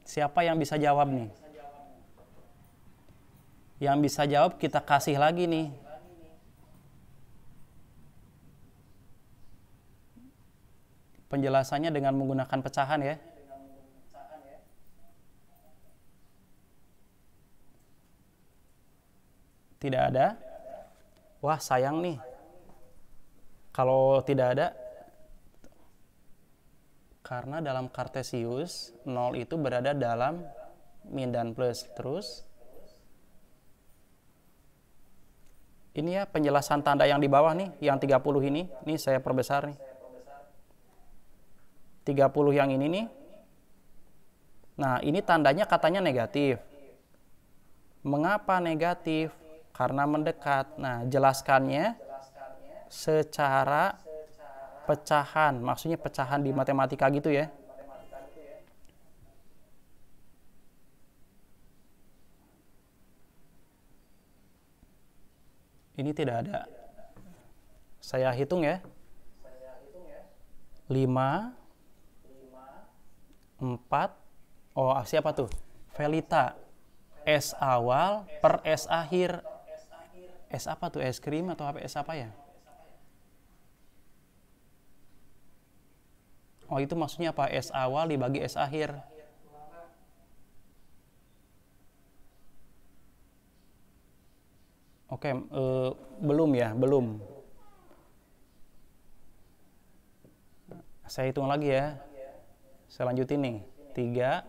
Siapa yang bisa jawab nih? Yang bisa jawab kita kasih lagi nih. Penjelasannya dengan menggunakan pecahan ya. Tidak ada? Wah, sayang nih. Kalau tidak ada, karena dalam Kartesius 0 itu berada dalam min dan plus. Terus ini ya penjelasan tanda yang di bawah nih, yang 30 ini. Nih saya perbesar nih. 30 yang ini nih. Nah, ini tandanya katanya negatif. Mengapa negatif? Karena mendekat. Nah, jelaskannya secara pecahan. Maksudnya pecahan di matematika gitu ya. Ini tidak ada. Saya hitung ya. 5, 4. Siapa tuh? Velita. S awal per S akhir. S apa tuh? Es krim atau S apa ya? Oh, itu maksudnya apa? S awal dibagi S akhir. Oke, belum ya, belum. Saya hitung lagi ya. Saya lanjutin nih. 3.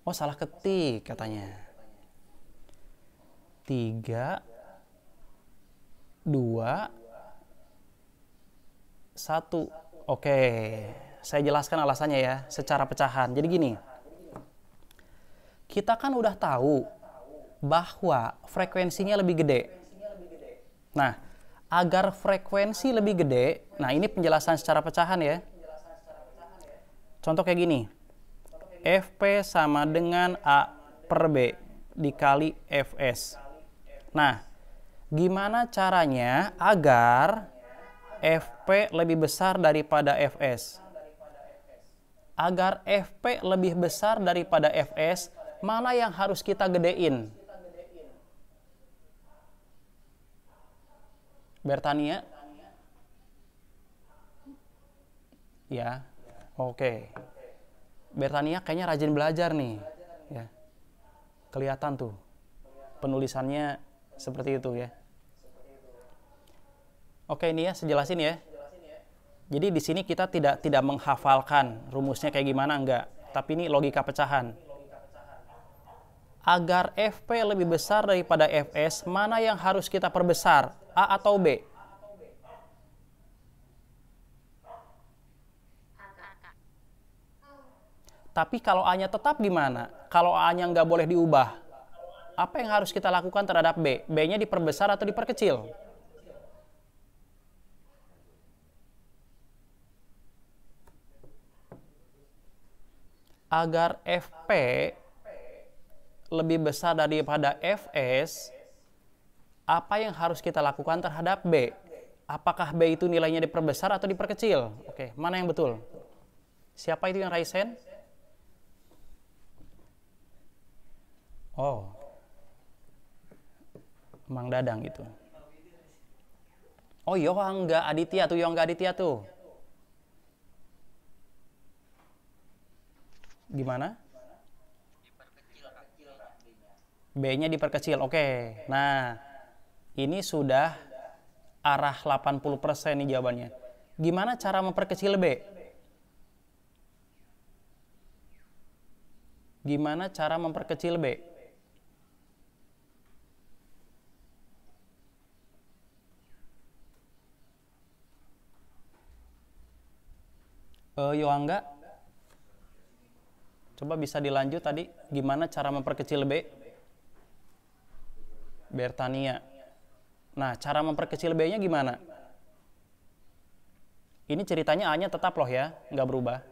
Oh, salah ketik katanya. 3, 2, 1. Oke, saya jelaskan alasannya ya, secara pecahan. Jadi gini, kita kan udah tahu bahwa frekuensinya lebih gede. Nah, agar frekuensi lebih gede, nah ini penjelasan secara pecahan ya. Contoh kayak gini, Fp sama dengan A per B dikali Fs. Nah, gimana caranya agar Fp lebih besar daripada Fs? Agar Fp lebih besar daripada Fs, mana yang harus kita gedein? Bertania? Ya, oke. Bertania kayaknya rajin belajar nih. Ya, kelihatan tuh penulisannya seperti itu ya. Oke, ini ya, sejelasin ya. Jadi di sini kita tidak menghafalkan rumusnya kayak gimana, enggak. Tapi ini logika pecahan. Agar Fp lebih besar daripada Fs, mana yang harus kita perbesar? A atau B? Tapi kalau A-nya tetap gimana? Kalau A-nya nggak boleh diubah, apa yang harus kita lakukan terhadap B? B-nya diperbesar atau diperkecil? Agar Fp lebih besar daripada Fs, apa yang harus kita lakukan terhadap B? Apakah B itu nilainya diperbesar atau diperkecil? Oke, mana yang betul? Siapa itu yang raise hand? Oh, Mang Dadang itu. Oh, Yohangga Aditya tuh, Yohangga Aditya tuh. Gimana? B-nya diperkecil. Oke. Nah, ini sudah arah 80% nih jawabannya. Gimana cara memperkecil B? Gimana cara memperkecil B? Yohangga, coba bisa dilanjut tadi. Gimana cara memperkecil B? Bertania. Nah, cara memperkecil B-nya gimana? Ini ceritanya A-nya tetap loh ya, nggak berubah.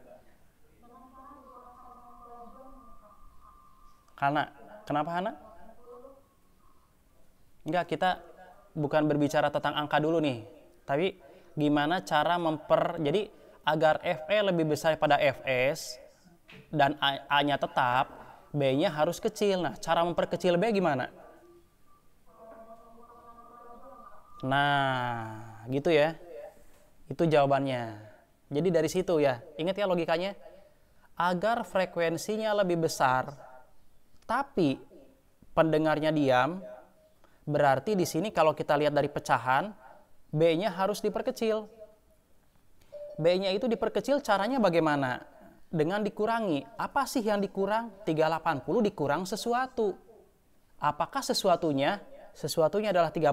Hana, kenapa Hana? Enggak, kita bukan berbicara tentang angka dulu nih. Tapi gimana cara jadi agar Fe lebih besar pada Fs dan A-nya tetap, B-nya harus kecil. Nah, cara memperkecil B gimana? Nah, gitu ya. Itu jawabannya. Jadi dari situ ya, ingat ya logikanya. Agar frekuensinya lebih besar, tapi pendengarnya diam, berarti di sini kalau kita lihat dari pecahan, B-nya harus diperkecil. B-nya itu diperkecil caranya bagaimana? Dengan dikurangi. Apa sih yang dikurang? 380 dikurang sesuatu. Apakah sesuatunya? Sesuatunya adalah 30.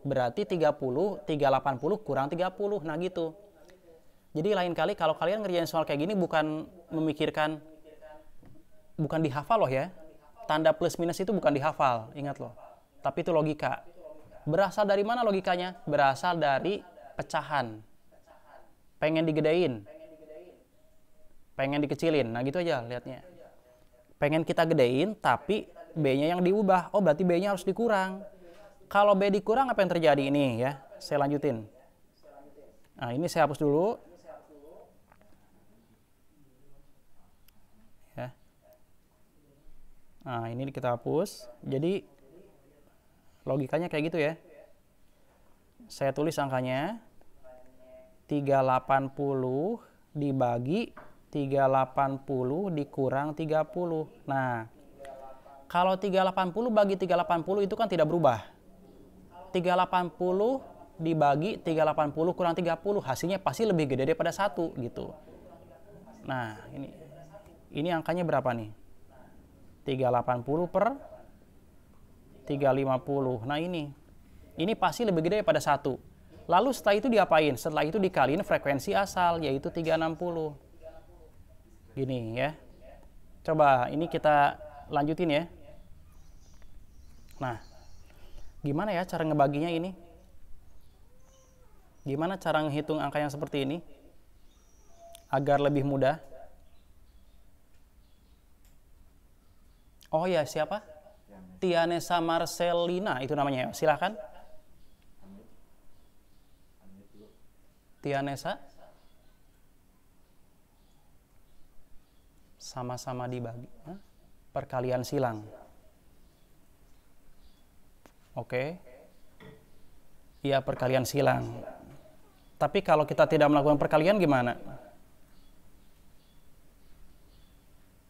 Berarti 30, 380 kurang 30. Nah gitu. Jadi lain kali kalau kalian ngerjain soal kayak gini bukan memikirkan, bukan dihafal loh ya. Tanda plus minus itu bukan dihafal, ingat loh. Tapi itu logika. Berasal dari mana logikanya? Berasal dari pecahan. Pengen digedein, pengen dikecilin. Nah gitu aja lihatnya. Pengen kita gedein tapi B-nya yang diubah. Oh berarti B-nya harus dikurang. Kalau B dikurang apa yang terjadi ini ya? Saya lanjutin. Nah ini saya hapus dulu. Ya. Nah ini kita hapus. Jadi logikanya kayak gitu ya. Saya tulis angkanya 380 dibagi 380 dikurang 30. Nah, kalau 380 bagi 380 itu kan tidak berubah. 380 dibagi 380 kurang 30, hasilnya pasti lebih gede daripada 1 gitu. Nah, ini angkanya berapa nih? 380 per 350. Nah, ini pasti lebih gede daripada 1. Lalu setelah itu diapain? Setelah itu dikaliin frekuensi asal, yaitu 360. Gini ya. Coba ini kita lanjutin ya. Nah, gimana ya cara ngebaginya ini? Gimana cara ngehitung angka yang seperti ini? Agar lebih mudah. Oh ya, siapa? Tianesa Marcelina, itu namanya ya. Silahkan. Tianesa. Sama-sama dibagi. Perkalian silang. Oke. Iya, perkalian silang. Tapi kalau kita tidak melakukan perkalian gimana?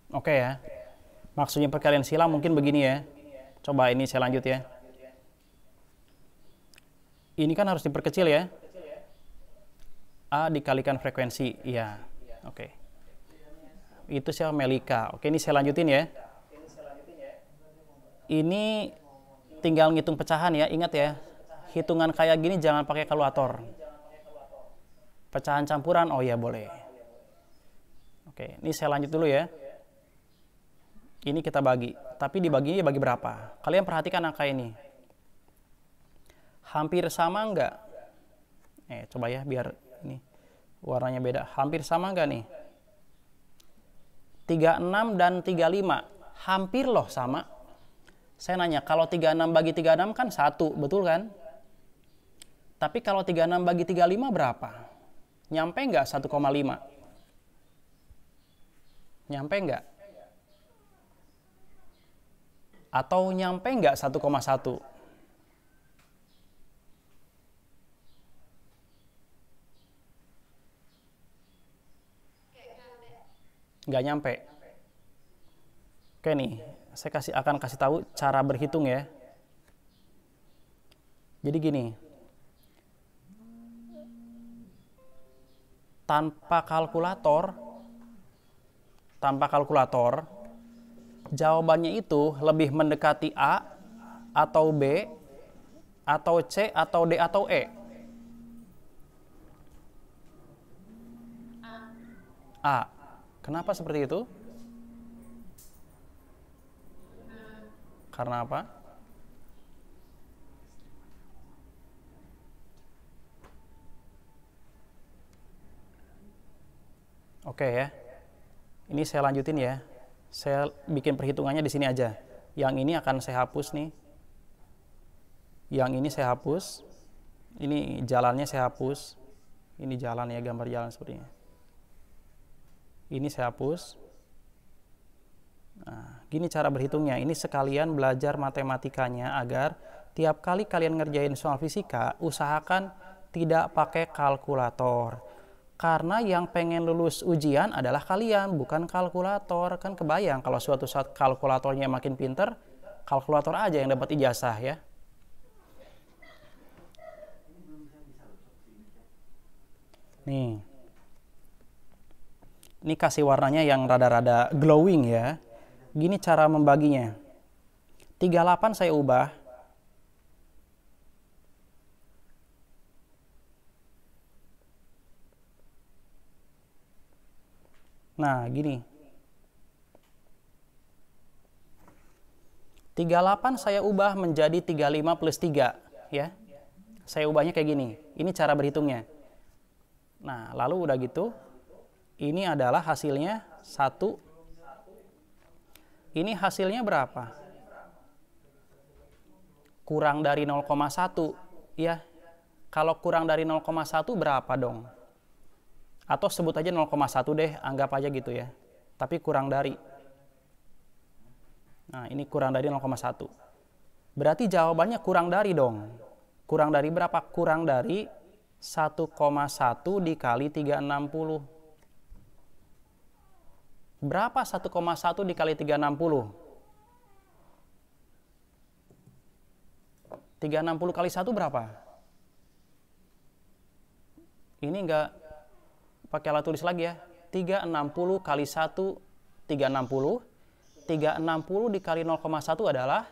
Oke ya. Maksudnya perkalian silang mungkin begini ya. Coba ini saya lanjut ya. Ini kan harus diperkecil ya. A dikalikan frekuensi. Iya. Oke. Itu siapa? Melika. Oke, ini saya lanjutin ya. Ini tinggal ngitung pecahan ya. Ingat ya. Hitungan kayak gini jangan pakai kalkulator. Pecahan campuran, oh ya boleh. Oke, ini saya lanjut dulu ya. Ini kita bagi. Tapi dibaginya bagi berapa? Kalian perhatikan angka ini. Hampir sama enggak? Coba ya biar ini warnanya beda. Hampir sama enggak nih? 36 dan 35. Hampir loh sama. Saya nanya, kalau 36 bagi 36 kan 1, betul kan? Tapi kalau 36 bagi 35 berapa? Nyampe enggak 1,5? Nyampe enggak? Atau nyampe enggak 1,1? Nggak nyampe. Oke nih, saya akan kasih tahu cara berhitung ya. Jadi gini, tanpa kalkulator, jawabannya itu lebih mendekati A atau B atau C atau D atau E. A. Kenapa seperti itu? Karena apa? Oke ya. Ini saya lanjutin ya. Saya bikin perhitungannya di sini aja. Yang ini akan saya hapus nih. Yang ini saya hapus. Ini jalannya saya hapus. Ini jalan ya, gambar jalan seperti ini. Ini saya hapus. Nah, gini cara berhitungnya. Ini sekalian belajar matematikanya agar tiap kali kalian ngerjain soal fisika, usahakan tidak pakai kalkulator. Karena yang pengen lulus ujian adalah kalian, bukan kalkulator. Kan kebayang kalau suatu saat kalkulatornya makin pinter, kalkulator aja yang dapat ijazah ya. Nih. Ini kasih warnanya yang rada-rada glowing ya. Gini cara membaginya. 38 saya ubah. Nah, gini. 38 saya ubah menjadi 35 plus 3 ya. Saya ubahnya kayak gini. Ini cara berhitungnya. Nah, lalu udah gitu, ini adalah hasilnya 1. Ini hasilnya berapa? Kurang dari 0,1. Ya, kalau kurang dari 0,1 berapa dong? Atau sebut aja 0,1 deh, anggap aja gitu ya. Tapi kurang dari. Nah, ini kurang dari 0,1. Berarti jawabannya kurang dari dong. Kurang dari berapa? Kurang dari 1,1 dikali 360. Berapa 1,1 dikali 360? 360 kali 1 berapa? Ini enggak pakai alat tulis lagi ya. 360 kali 1, 360. 360 dikali 0,1 adalah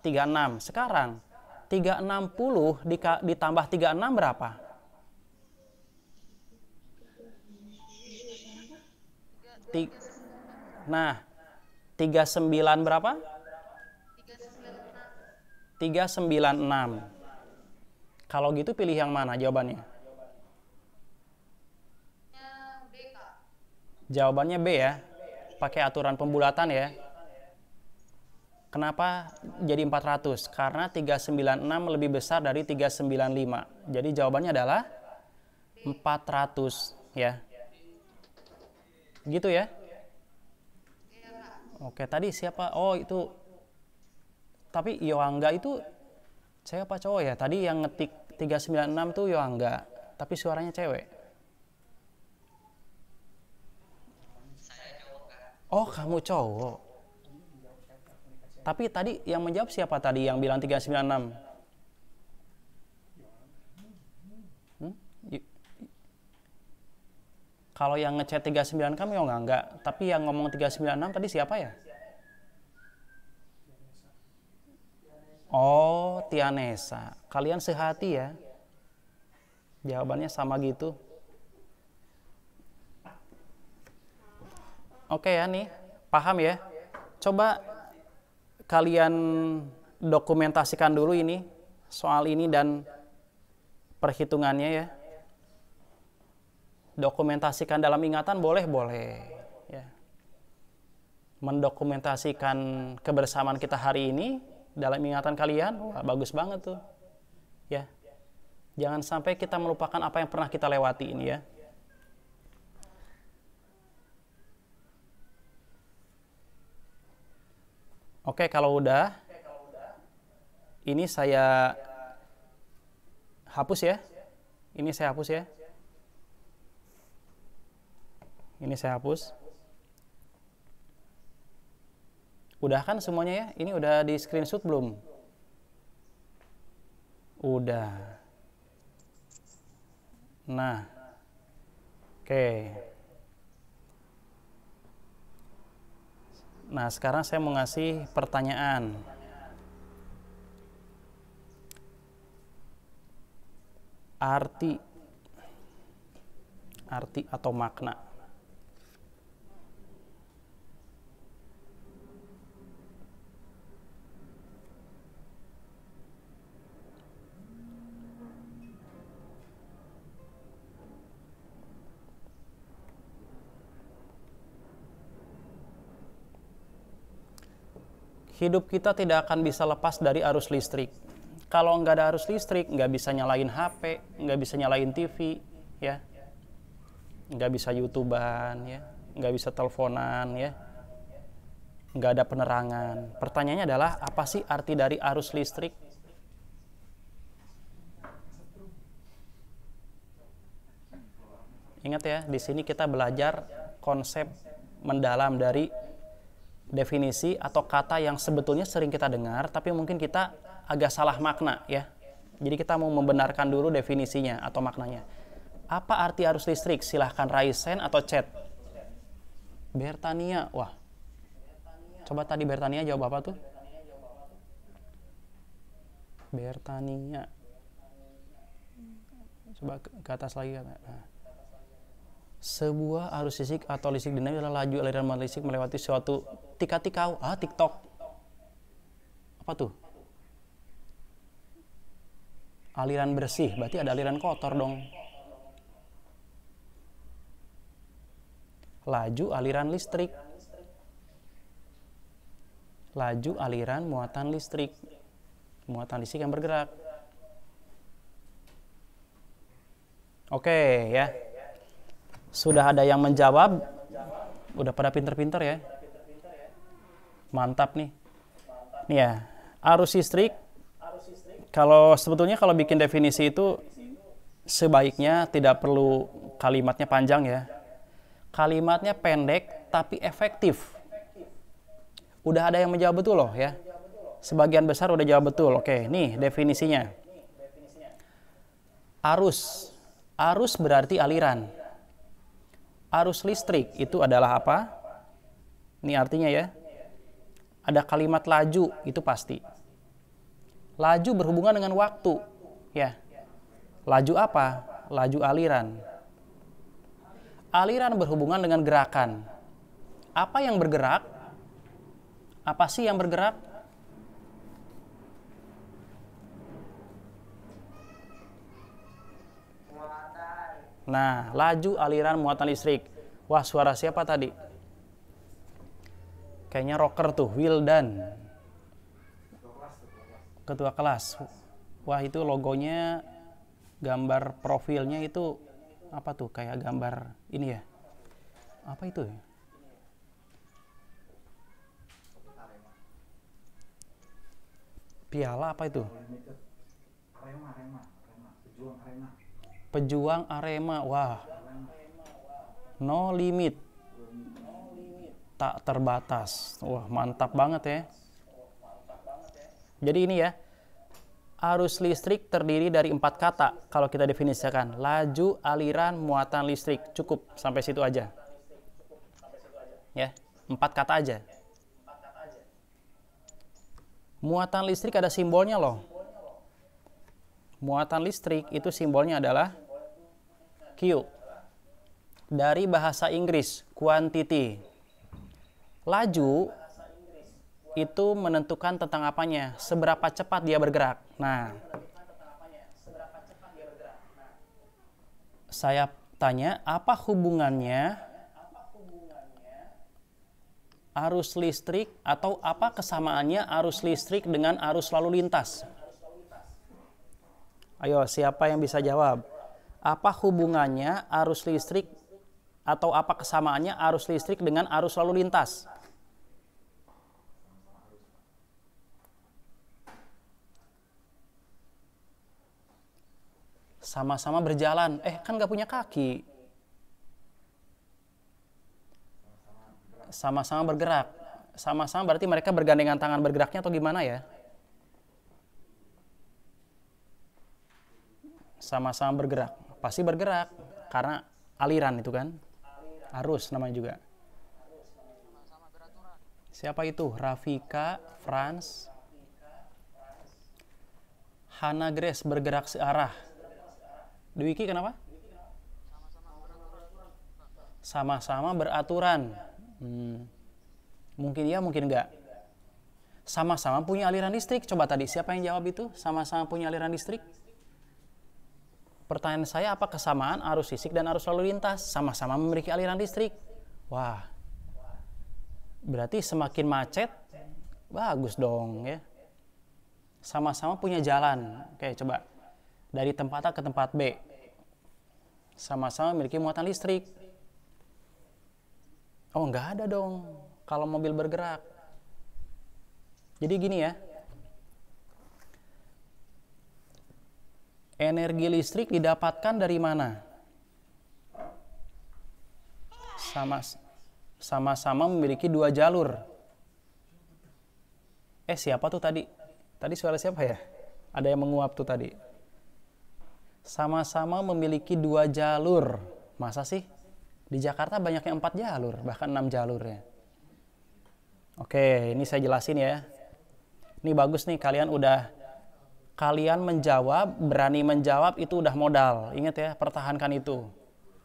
36. Sekarang 360 ditambah 36 berapa? Nah, 39 berapa? 396. Kalau gitu pilih yang mana jawabannya? Jawabannya B ya. Pakai aturan pembulatan ya. Kenapa jadi 400? Karena 396 lebih besar dari 395. Jadi jawabannya adalah 400 ya. Gitu ya. Oke, tadi siapa? Oh, itu. Tapi Yoangga itu cewek apa cowok ya? Tadi yang ngetik 396 tuh Yoangga, tapi suaranya cewek. Oh, kamu cowok. Tapi tadi yang menjawab siapa tadi yang bilang 396? Kalau yang ngechat 39 kamu ya enggak. Tapi yang ngomong 396 tadi siapa ya? Oh, Tianesa. Kalian sehati ya? Jawabannya sama gitu. Oke ya nih, paham ya? Coba kalian dokumentasikan dulu ini, soal ini dan perhitungannya ya. Dokumentasikan dalam ingatan boleh ya. Mendokumentasikan kebersamaan kita hari ini dalam ingatan kalian, wah bagus banget tuh ya. Jangan sampai kita melupakan apa yang pernah kita lewati ini ya. Oke, kalau udah ini saya hapus ya. Ini saya hapus ya. Ini saya hapus. Udah kan semuanya ya? Ini udah di screenshot belum? Udah. Nah. Oke. Nah, sekarang saya mau ngasih pertanyaan. Arti atau makna. Hidup kita tidak akan bisa lepas dari arus listrik. Kalau nggak ada arus listrik, nggak bisa nyalain HP, nggak bisa nyalain TV, ya, nggak bisa YouTubean, ya, nggak bisa teleponan, ya, nggak ada penerangan. Pertanyaannya adalah apa sih arti dari arus listrik? Ingat ya, di sini kita belajar konsep mendalam dari definisi atau kata yang sebetulnya sering kita dengar, tapi mungkin kita agak salah makna ya. Jadi kita mau membenarkan dulu definisinya atau maknanya. Apa arti arus listrik? Silahkan raisen atau chat. Bertania, wah. Coba tadi Bertania jawab apa tuh? Bertania. Coba ke atas lagi. Nah. Sebuah arus listrik atau listrik dinamis adalah laju aliran listrik melewati suatu tika-tikau. TikTok. Apa tuh? Aliran bersih, berarti ada aliran kotor dong. Laju aliran listrik. Laju aliran muatan listrik. Muatan listrik yang bergerak. Oke ya. Sudah ada yang menjawab. Udah pada pinter-pinter ya. Mantap nih. Nih ya, arus listrik. Sebetulnya kalau bikin definisi itu sebaiknya tidak perlu kalimatnya panjang ya. Kalimatnya pendek tapi efektif. Udah ada yang menjawab betul loh ya. Sebagian besar udah jawab betul. Oke, nih definisinya. Arus. Arus berarti aliran. Arus listrik itu adalah apa? Ini artinya ya. Ada kalimat laju, itu pasti. Laju berhubungan dengan waktu. Ya. Laju apa? Laju aliran. Aliran berhubungan dengan gerakan. Apa yang bergerak? Apa sih yang bergerak? Nah, laju aliran muatan listrik. Wah, suara siapa tadi? Kayaknya rocker tuh, Wildan. Ketua kelas. Wah, itu logonya, gambar profilnya itu apa tuh? Kayak gambar ini ya. Apa itu ya? Piala apa itu? Pejuang Arema. Wah. No limit. Tak terbatas. Wah, mantap banget ya. Jadi ini ya. Arus listrik terdiri dari 4 kata. Kalau kita definisikan. Laju, aliran, muatan listrik. Cukup sampai situ aja. Ya, 4 kata aja. Muatan listrik ada simbolnya loh. Muatan listrik itu simbolnya adalah Q. Dari bahasa Inggris, quantity. Laju itu menentukan tentang apanya, seberapa cepat dia bergerak. Nah, saya tanya, apa hubungannya arus listrik atau apa kesamaannya arus listrik dengan arus lalu lintas? Ayo, siapa yang bisa jawab? Apa hubungannya arus listrik atau apa kesamaannya arus listrik dengan arus lalu lintas? Sama-sama berjalan. Kan nggak punya kaki. Sama-sama bergerak. Sama-sama berarti mereka bergandengan tangan bergeraknya atau gimana ya? Sama-sama bergerak. Pasti bergerak karena aliran itu kan. Arus namanya juga. Siapa itu? Rafika, Franz, Hana Grace bergerak searah. Dwiki kenapa? Sama-sama beraturan. Mungkin ya, mungkin enggak. Sama-sama punya aliran listrik. Coba tadi siapa yang jawab itu? Sama-sama punya aliran listrik. Pertanyaan saya, apa kesamaan arus listrik dan arus lalu lintas? Sama-sama memiliki aliran listrik. Wah, berarti semakin macet, bagus dong ya. Sama-sama punya jalan. Oke, coba. Dari tempat A ke tempat B. Sama-sama memiliki muatan listrik. Oh, nggak ada dong kalau mobil bergerak. Jadi gini ya. Energi listrik didapatkan dari mana? Sama-sama memiliki 2 jalur. Siapa tuh tadi? Tadi suara siapa ya? Ada yang menguap tuh tadi. Sama-sama memiliki 2 jalur. Masa sih? Di Jakarta banyak yang 4 jalur, bahkan 6 jalur ya. Oke, ini saya jelasin ya. Ini bagus nih, kalian menjawab, berani menjawab itu udah modal. Ingat ya, pertahankan itu.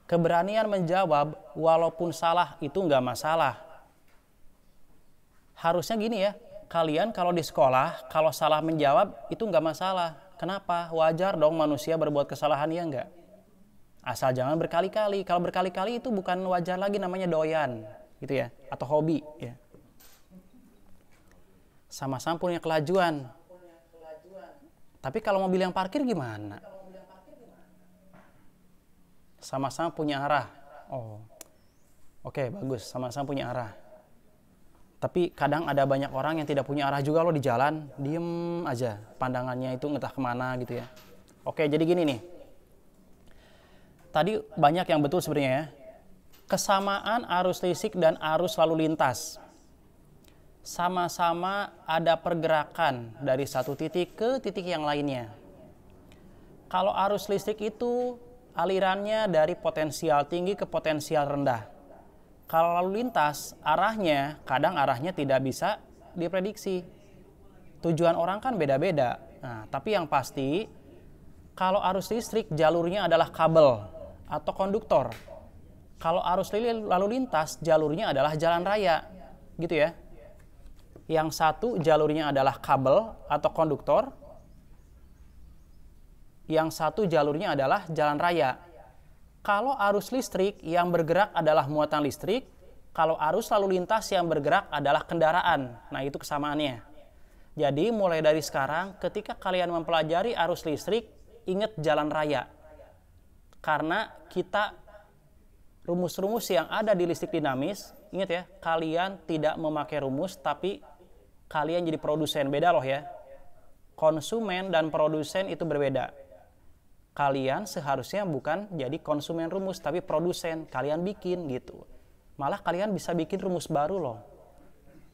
Keberanian menjawab walaupun salah itu nggak masalah. Harusnya gini ya, kalian kalau di sekolah, kalau salah menjawab itu nggak masalah. Kenapa? Wajar dong manusia berbuat kesalahan, ya nggak? Asal jangan berkali-kali. Kalau berkali-kali itu bukan wajar lagi, namanya doyan, gitu ya, atau hobi. Ya. Sama-sama punya kelajuan. Tapi kalau mobil yang parkir gimana? Sama-sama punya arah. Oh, oke, bagus. Sama-sama punya arah. Tapi kadang ada banyak orang yang tidak punya arah juga loh di jalan. Diem aja. Pandangannya itu entah kemana gitu ya. Oke, jadi gini nih. Tadi banyak yang betul sebenarnya ya. kesamaan arus listrik dan arus lalu lintas. Sama-sama ada pergerakan dari satu titik ke titik yang lainnya. Kalau arus listrik itu alirannya dari potensial tinggi ke potensial rendah. Kalau lalu lintas, kadang arahnya tidak bisa diprediksi. Tujuan orang kan beda-beda. Nah, tapi yang pasti, kalau arus listrik jalurnya adalah kabel atau konduktor. Kalau arus lalu lintas jalurnya adalah jalan raya. Gitu ya. Yang satu jalurnya adalah kabel atau konduktor. Yang satu jalurnya adalah jalan raya. Kalau arus listrik yang bergerak adalah muatan listrik, kalau arus lalu lintas yang bergerak adalah kendaraan. Nah, itu kesamaannya. Jadi, mulai dari sekarang, ketika kalian mempelajari arus listrik, ingat jalan raya. Karena kita, rumus-rumus yang ada di listrik dinamis, ingat ya, kalian tidak memakai rumus, tapi kalian jadi produsen. Beda loh ya. Konsumen dan produsen itu berbeda. Kalian seharusnya bukan jadi konsumen rumus, tapi produsen. Kalian bikin gitu. Malah kalian bisa bikin rumus baru loh.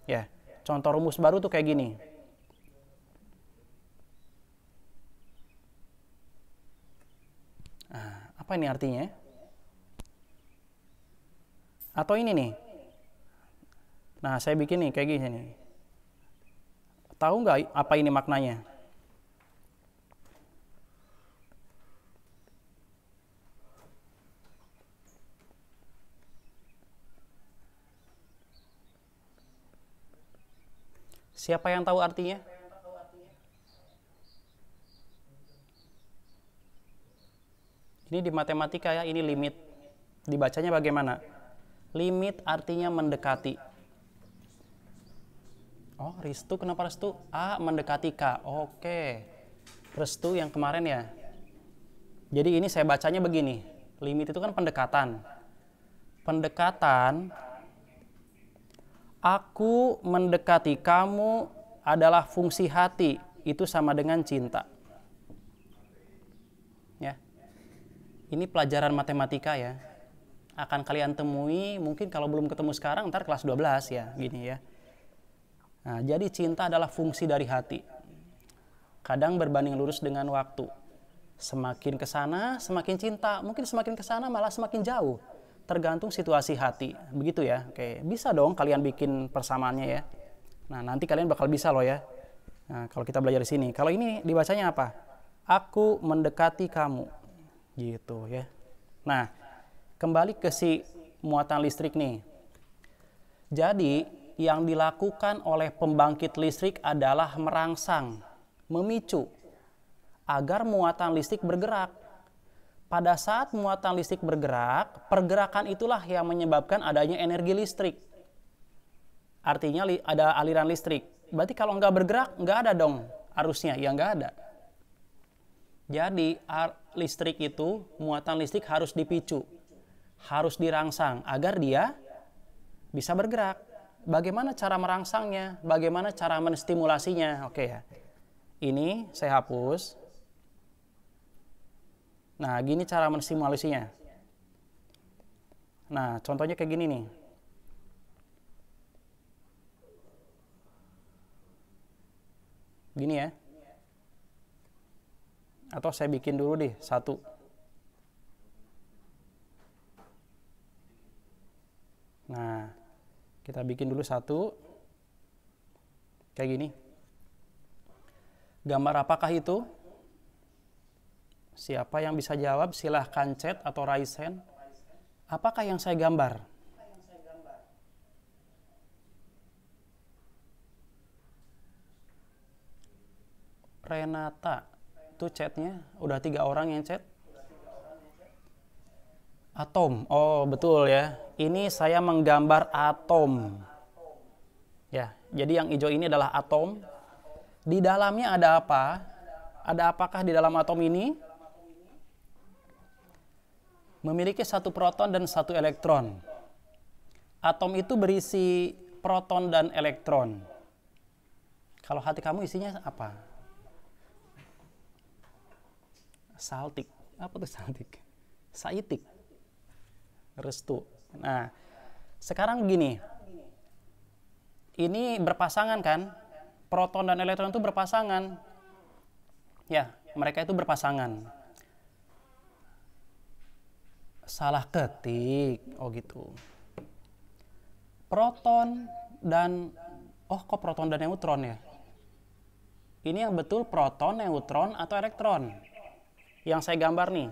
Ya, contoh rumus baru tuh kayak gini. Nah, apa ini artinya? Atau ini nih. Nah, saya bikin nih kayak gini nih. Tahu nggak apa ini maknanya? Siapa yang tahu artinya? Ini di matematika ya, ini limit. Dibacanya bagaimana? Limit artinya mendekati. Oh, restu, kenapa restu? A mendekati K. Oke. Restu yang kemarin ya. Jadi ini saya bacanya begini. Limit itu kan pendekatan. Pendekatan, aku mendekati kamu adalah fungsi hati. Itu sama dengan cinta. Ya. Ini pelajaran matematika ya. Akan kalian temui, mungkin kalau belum ketemu sekarang, ntar kelas 12 ya. Gini ya. Nah, jadi cinta adalah fungsi dari hati. Kadang berbanding lurus dengan waktu. Semakin ke sana, semakin cinta. Mungkin semakin ke sana malah semakin jauh. Tergantung situasi hati. Begitu ya. Oke, bisa dong kalian bikin persamaannya ya. Nah, nanti kalian bakal bisa loh ya. Nah, kalau kita belajar di sini. Kalau ini dibacanya apa? Aku mendekati kamu. Gitu ya. Nah, kembali ke si muatan listrik nih. Jadi, yang dilakukan oleh pembangkit listrik adalah merangsang, memicu, agar muatan listrik bergerak. Pada saat muatan listrik bergerak, pergerakan itulah yang menyebabkan adanya energi listrik. Artinya ada aliran listrik. Berarti kalau nggak bergerak, nggak ada dong arusnya, ya nggak ada. Jadi listrik itu, muatan listrik harus dipicu, harus dirangsang agar dia bisa bergerak. Bagaimana cara merangsangnya? Bagaimana cara menstimulasinya? Oke ya. Ini saya hapus. Nah, gini cara menstimulasinya. Nah, contohnya kayak gini nih. Gini ya. Atau saya bikin dulu deh, satu. Nah, kita bikin dulu satu. Kayak gini. Gambar apakah itu? Siapa yang bisa jawab? Silahkan chat atau raise hand. Apakah yang saya gambar? Renata. Itu chatnya. Udah 3 orang yang chat. Atom. Oh, betul ya. Ini saya menggambar atom. Ya, jadi yang hijau ini adalah atom. Di dalamnya ada apa? Ada apakah di dalam atom ini? Memiliki 1 proton dan 1 elektron. Atom itu berisi proton dan elektron. Kalau hati kamu isinya apa? Saltik. Apa tuh saltik? Saitik. Restu. Nah, sekarang begini. Ini berpasangan kan? Proton dan elektron itu berpasangan. Ya, mereka itu berpasangan. Salah ketik. Oh gitu. Proton dan kok proton dan neutron ya? Ini yang betul proton, neutron atau elektron? Yang saya gambar nih.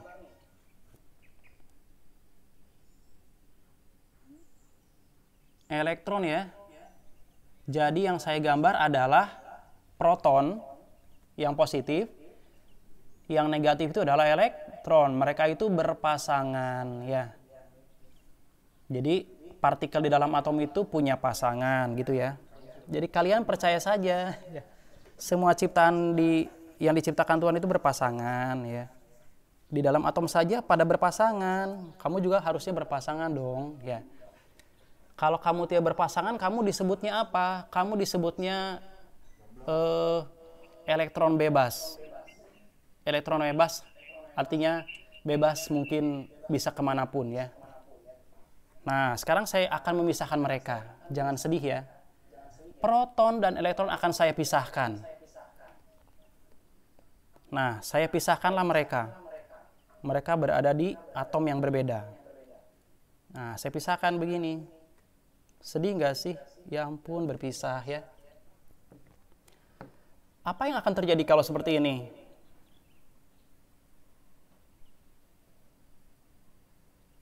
Elektron ya. Jadi yang saya gambar adalah proton yang positif, yang negatif itu adalah elektron. Mereka itu berpasangan ya. Jadi partikel di dalam atom itu punya pasangan gitu ya. Jadi kalian percaya saja ya. Semua ciptaan yang diciptakan Tuhan itu berpasangan ya. Di dalam atom saja pada berpasangan. Kamu juga harusnya berpasangan dong ya. Kalau kamu tidak berpasangan, kamu disebutnya apa? Kamu disebutnya elektron bebas. Elektron bebas artinya bebas mungkin bisa kemanapun ya. Nah, sekarang saya akan memisahkan mereka. Jangan sedih ya. Proton dan elektron akan saya pisahkan. Nah, saya pisahkanlah mereka. Mereka berada di atom yang berbeda. Nah, saya pisahkan begini. Sedih nggak sih? Ya ampun, berpisah ya. Apa yang akan terjadi kalau seperti ini?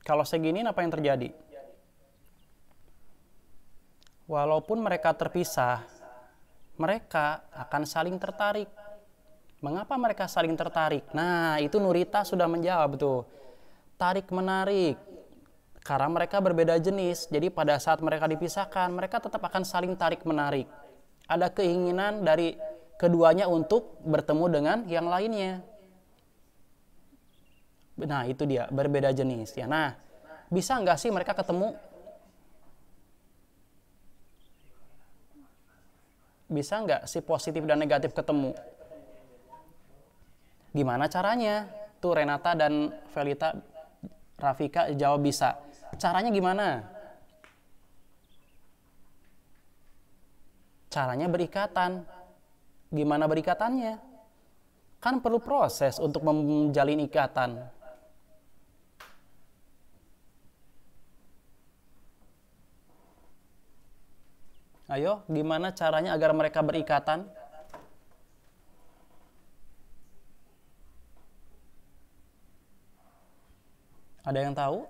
Kalau segini, apa yang terjadi? Walaupun mereka terpisah, mereka akan saling tertarik. Mengapa mereka saling tertarik? Nah, itu Nurita sudah menjawab tuh. Tarik-menarik. Karena mereka berbeda jenis, jadi pada saat mereka dipisahkan, mereka tetap akan saling tarik-menarik. Ada keinginan dari keduanya untuk bertemu dengan yang lainnya. Nah, itu dia, berbeda jenis. Ya. Nah, bisa nggak sih mereka ketemu? Bisa nggak si positif dan negatif ketemu? Gimana caranya? Tuh Renata dan Velita, Rafika jawab bisa. Caranya gimana? Caranya berikatan. Gimana berikatannya? Kan perlu proses untuk menjalin ikatan. Ayo, gimana caranya agar mereka berikatan? Ada yang tahu?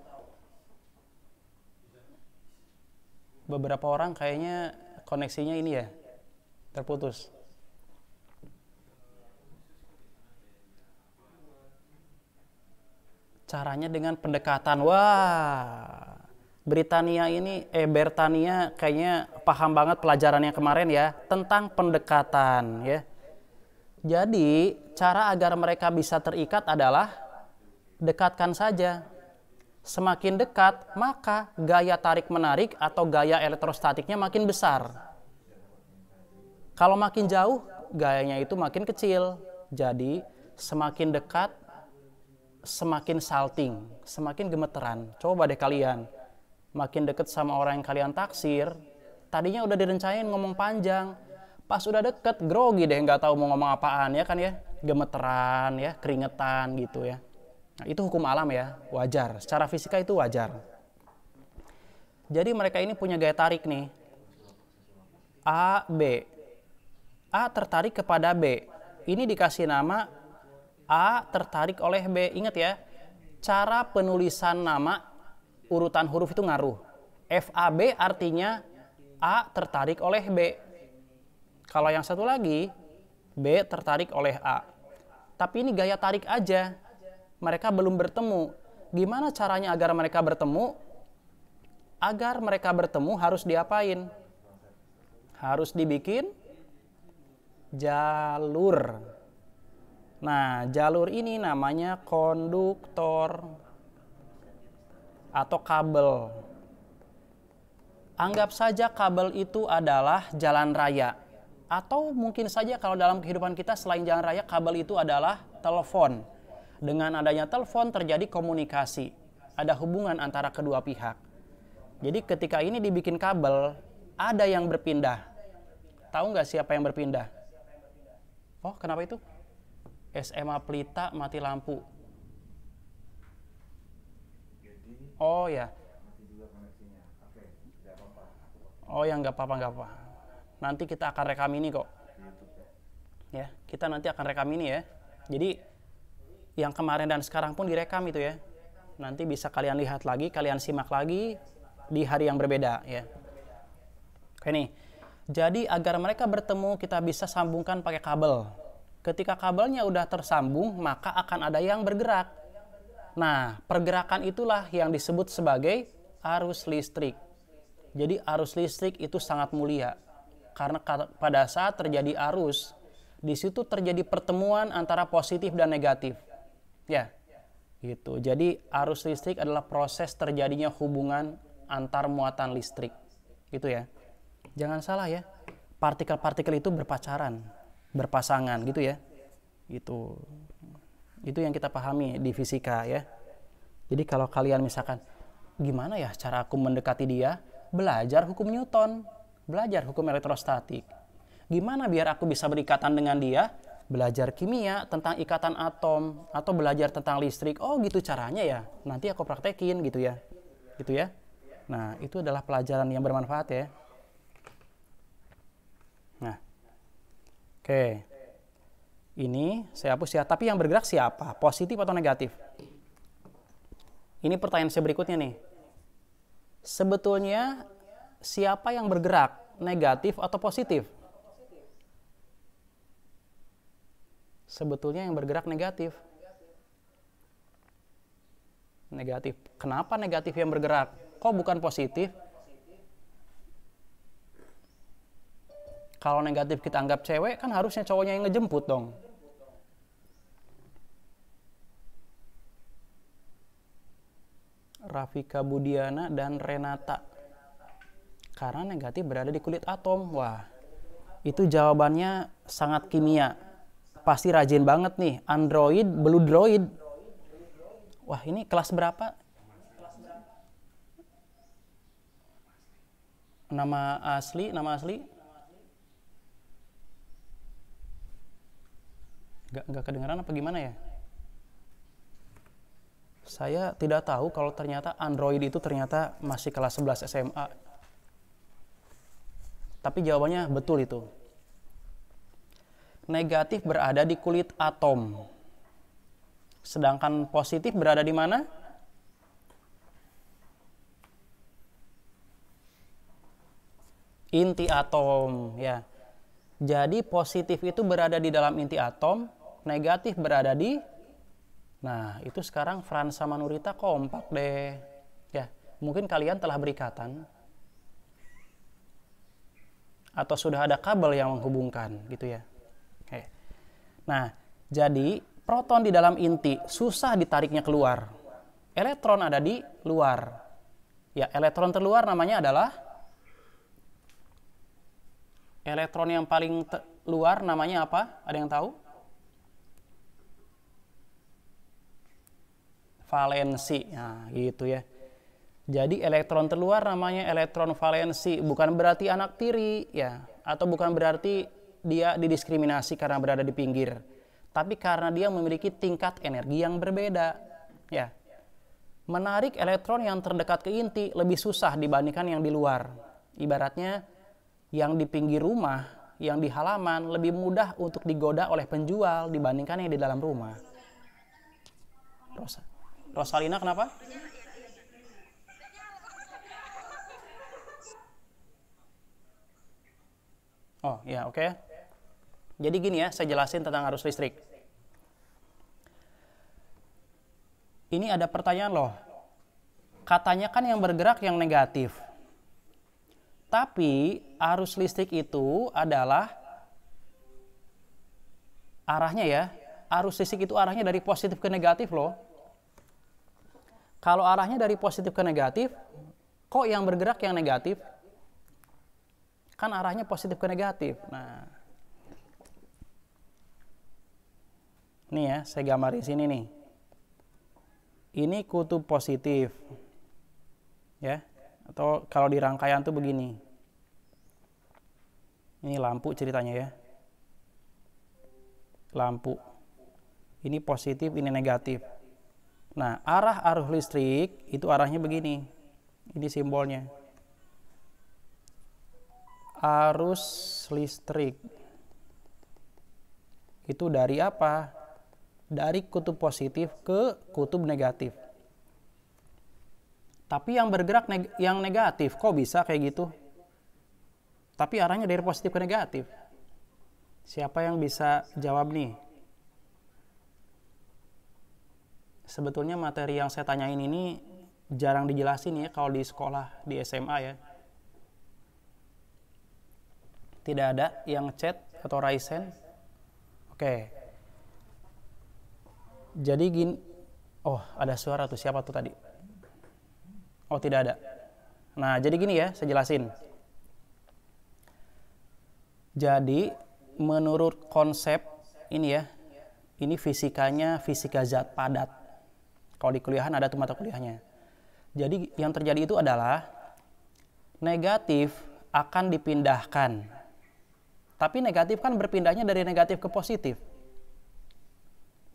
Beberapa orang kayaknya koneksinya ini ya, terputus. Caranya dengan pendekatan. Wah, Bertania kayaknya paham banget pelajarannya kemarin ya, tentang pendekatan ya. Jadi, cara agar mereka bisa terikat adalah dekatkan saja. Semakin dekat, maka gaya tarik-menarik atau gaya elektrostatiknya makin besar. Kalau makin jauh, gayanya itu makin kecil. Jadi, semakin dekat, semakin salting, semakin gemeteran. Coba deh kalian, makin deket sama orang yang kalian taksir, tadinya udah direncanain ngomong panjang, pas udah deket, grogi deh, nggak tahu mau ngomong apaan ya kan ya, gemeteran ya, keringetan gitu ya. Nah, itu hukum alam ya, wajar. Secara fisika itu wajar. Jadi mereka ini punya gaya tarik nih. A, B. A tertarik kepada B. Ini dikasih nama A tertarik oleh B. Ingat ya, cara penulisan nama, urutan huruf itu ngaruh. FAB artinya A tertarik oleh B. Kalau yang satu lagi, B tertarik oleh A. Tapi ini gaya tarik aja. Mereka belum bertemu. Gimana caranya agar mereka bertemu? Agar mereka bertemu harus diapain? Harus dibikin jalur. Nah, jalur ini namanya konduktor atau kabel. Anggap saja kabel itu adalah jalan raya. Atau mungkin saja kalau dalam kehidupan kita selain jalan raya, kabel itu adalah telepon. Dengan adanya telepon terjadi komunikasi. Ada hubungan antara kedua pihak. Jadi ketika ini dibikin kabel, ada yang berpindah. Tahu nggak siapa yang berpindah? Oh, kenapa itu? SMA Pelita mati lampu. Oh ya. Oh ya, nggak apa-apa. Nanti kita akan rekam ini kok. Ya, kita nanti akan rekam ini ya. Jadi yang kemarin dan sekarang pun direkam itu ya. Nanti bisa kalian lihat lagi, kalian simak lagi di hari yang berbeda ya. Oke nih. Jadi agar mereka bertemu kita bisa sambungkan pakai kabel. Ketika kabelnya udah tersambung, maka akan ada yang bergerak. Nah, pergerakan itulah yang disebut sebagai arus listrik. Jadi arus listrik itu sangat mulia. Karena pada saat terjadi arus, di situ terjadi pertemuan antara positif dan negatif. Ya, gitu. Jadi arus listrik adalah proses terjadinya hubungan antar muatan listrik. Gitu ya. Jangan salah ya, partikel-partikel itu berpacaran, berpasangan gitu ya. Itu yang kita pahami di fisika ya. Jadi kalau kalian misalkan, gimana ya cara aku mendekati dia? Belajar hukum Newton, belajar hukum elektrostatik. Gimana biar aku bisa berikatan dengan dia? Belajar kimia tentang ikatan atom, atau belajar tentang listrik. Oh gitu caranya ya, nanti aku praktekin gitu ya. Gitu ya. Nah itu adalah pelajaran yang bermanfaat ya. Nah, oke. Ini saya hapus ya. Tapi yang bergerak siapa? Positif atau negatif? Ini pertanyaan saya berikutnya nih. Sebetulnya siapa yang bergerak? Negatif atau positif? Sebetulnya yang bergerak negatif. Negatif. Kenapa negatif yang bergerak? Kok bukan positif? Kalau negatif kita anggap cewek, kan harusnya cowoknya yang ngejemput dong. Rafika Budiana dan Renata. Karena negatif berada di kulit atom. Wah, itu jawabannya sangat kimia. Pasti rajin banget nih. Android, Blue Droid. Wah, ini kelas berapa? Nama asli? Gak kedengeran apa gimana ya? Saya tidak tahu kalau ternyata Android itu ternyata masih kelas 11 SMA. Tapi jawabannya betul itu. Negatif berada di kulit atom. Sedangkan positif berada di mana? Inti atom, ya. Jadi positif itu berada di dalam inti atom, negatif berada di. Nah, itu sekarang Frans sama Nurita kompak deh. Ya, mungkin kalian telah berikatan. Atau sudah ada kabel yang menghubungkan, gitu ya. Oke. Nah, jadi proton di dalam inti susah ditariknya keluar. Elektron ada di luar. Ya, elektron terluar namanya adalah elektron yang paling luar namanya apa? Ada yang tahu? Valensi. Nah, gitu ya. Jadi elektron terluar namanya elektron valensi, bukan berarti anak tiri ya, atau bukan berarti dia didiskriminasi karena berada di pinggir. Tapi karena dia memiliki tingkat energi yang berbeda. Ya. Menarik elektron yang terdekat ke inti lebih susah dibandingkan yang di luar. Ibaratnya yang di pinggir rumah, yang di halaman lebih mudah untuk digoda oleh penjual dibandingkan yang di dalam rumah. Rosalina kenapa? Oh ya, oke. Jadi gini ya, saya jelasin tentang arus listrik. Ini ada pertanyaan loh. Katanya kan yang bergerak yang negatif. Tapi arus listrik itu adalah arahnya ya. Arus listrik itu arahnya dari positif ke negatif loh. Kalau arahnya dari positif ke negatif, kok yang bergerak yang negatif? Kan arahnya positif ke negatif. Nah, nih ya, saya gambarin sini nih. Ini kutub positif. Ya, Atau kalau di rangkaian tuh begini. Ini lampu ceritanya ya. Lampu. Ini positif, ini negatif. Nah, arah arus listrik itu arahnya begini. Ini simbolnya. Arus listrik. Itu dari apa? Dari kutub positif ke kutub negatif. Tapi yang bergerak yang negatif, kok bisa kayak gitu? Tapi arahnya dari positif ke negatif. Siapa yang bisa jawab nih? Sebetulnya materi yang saya tanyain ini jarang dijelasin ya kalau di sekolah, di SMA ya. Tidak ada yang chat atau raisen. Oke. Jadi gini, oh ada suara tuh, siapa tuh tadi? Oh tidak ada. Nah jadi gini ya, saya jelasin. Jadi menurut konsep ini ya, ini fisikanya fisika zat padat. Kalau di kuliahan ada tuh mata kuliahnya. Jadi yang terjadi itu adalah negatif akan dipindahkan. Tapi negatif kan berpindahnya dari negatif ke positif.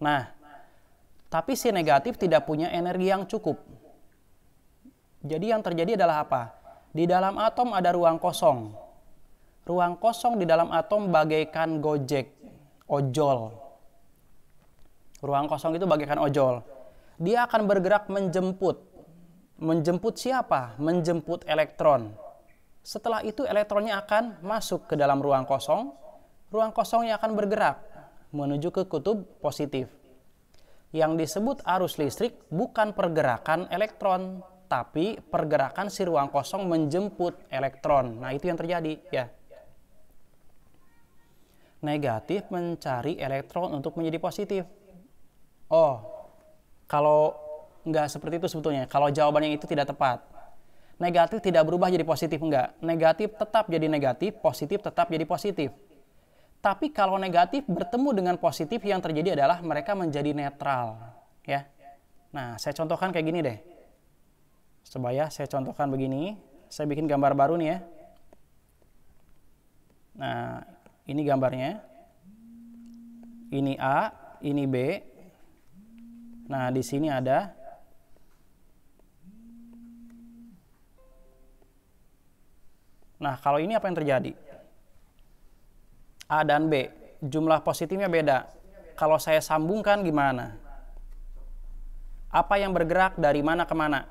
Nah, tapi si negatif tidak punya energi yang cukup. Jadi yang terjadi adalah apa? Di dalam atom ada ruang kosong. Ruang kosong di dalam atom bagaikan gojek, ojol. Ruang kosong itu bagaikan ojol. Dia akan bergerak menjemput. Menjemput siapa? Menjemput elektron. Setelah itu elektronnya akan masuk ke dalam ruang kosong. Ruang kosongnya akan bergerak menuju ke kutub positif. Yang disebut arus listrik bukan pergerakan elektron, tapi pergerakan si ruang kosong menjemput elektron. Nah, itu yang terjadi ya. Negatif mencari elektron untuk menjadi positif. Oh, kalau nggak seperti itu sebetulnya. Kalau jawabannya itu tidak tepat. Negatif tidak berubah jadi positif, enggak. Negatif tetap jadi negatif, positif tetap jadi positif. Tapi kalau negatif bertemu dengan positif, yang terjadi adalah mereka menjadi netral. Ya. Nah, saya contohkan kayak gini deh. Coba ya, saya contohkan begini. Saya bikin gambar baru nih ya. Nah, ini gambarnya. Ini A, ini B. Nah, di sini ada. Nah, kalau ini apa yang terjadi? A dan B, jumlah positifnya beda. Kalau saya sambungkan gimana? Apa yang bergerak dari mana ke mana?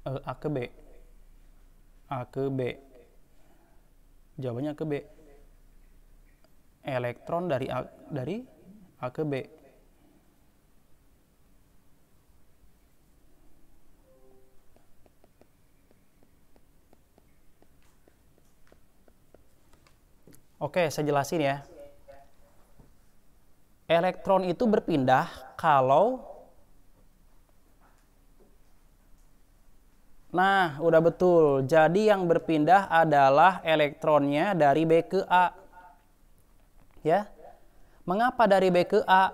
A ke B. A ke B. Jawabannya ke B. Elektron dari A ke B. Oke, saya jelasin ya. Elektron itu berpindah kalau Nah, udah betul. Jadi yang berpindah adalah elektronnya dari B ke A. Ya. Mengapa dari B ke A?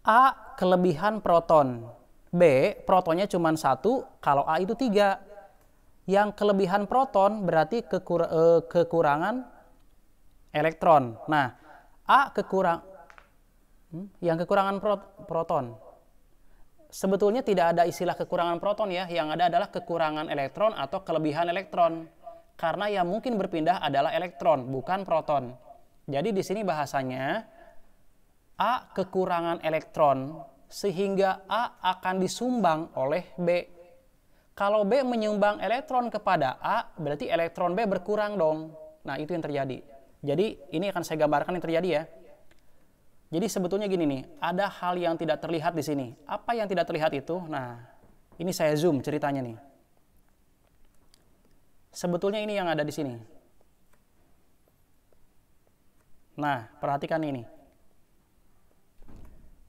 A kelebihan proton. B protonnya cuma 1, kalau A itu 3. Yang kelebihan proton berarti kekurangan elektron. Nah, A yang kekurangan proton. Sebetulnya tidak ada istilah kekurangan proton ya, yang ada adalah kekurangan elektron atau kelebihan elektron. Karena yang mungkin berpindah adalah elektron, bukan proton. Jadi di sini bahasanya A kekurangan elektron, sehingga A akan disumbang oleh B. Kalau B menyumbang elektron kepada A, berarti elektron B berkurang dong. Nah, itu yang terjadi. Jadi ini akan saya gambarkan yang terjadi ya. Jadi sebetulnya gini nih, ada hal yang tidak terlihat di sini. Apa yang tidak terlihat itu? Nah, ini saya zoom ceritanya nih. Sebetulnya ini yang ada di sini. Nah, perhatikan ini.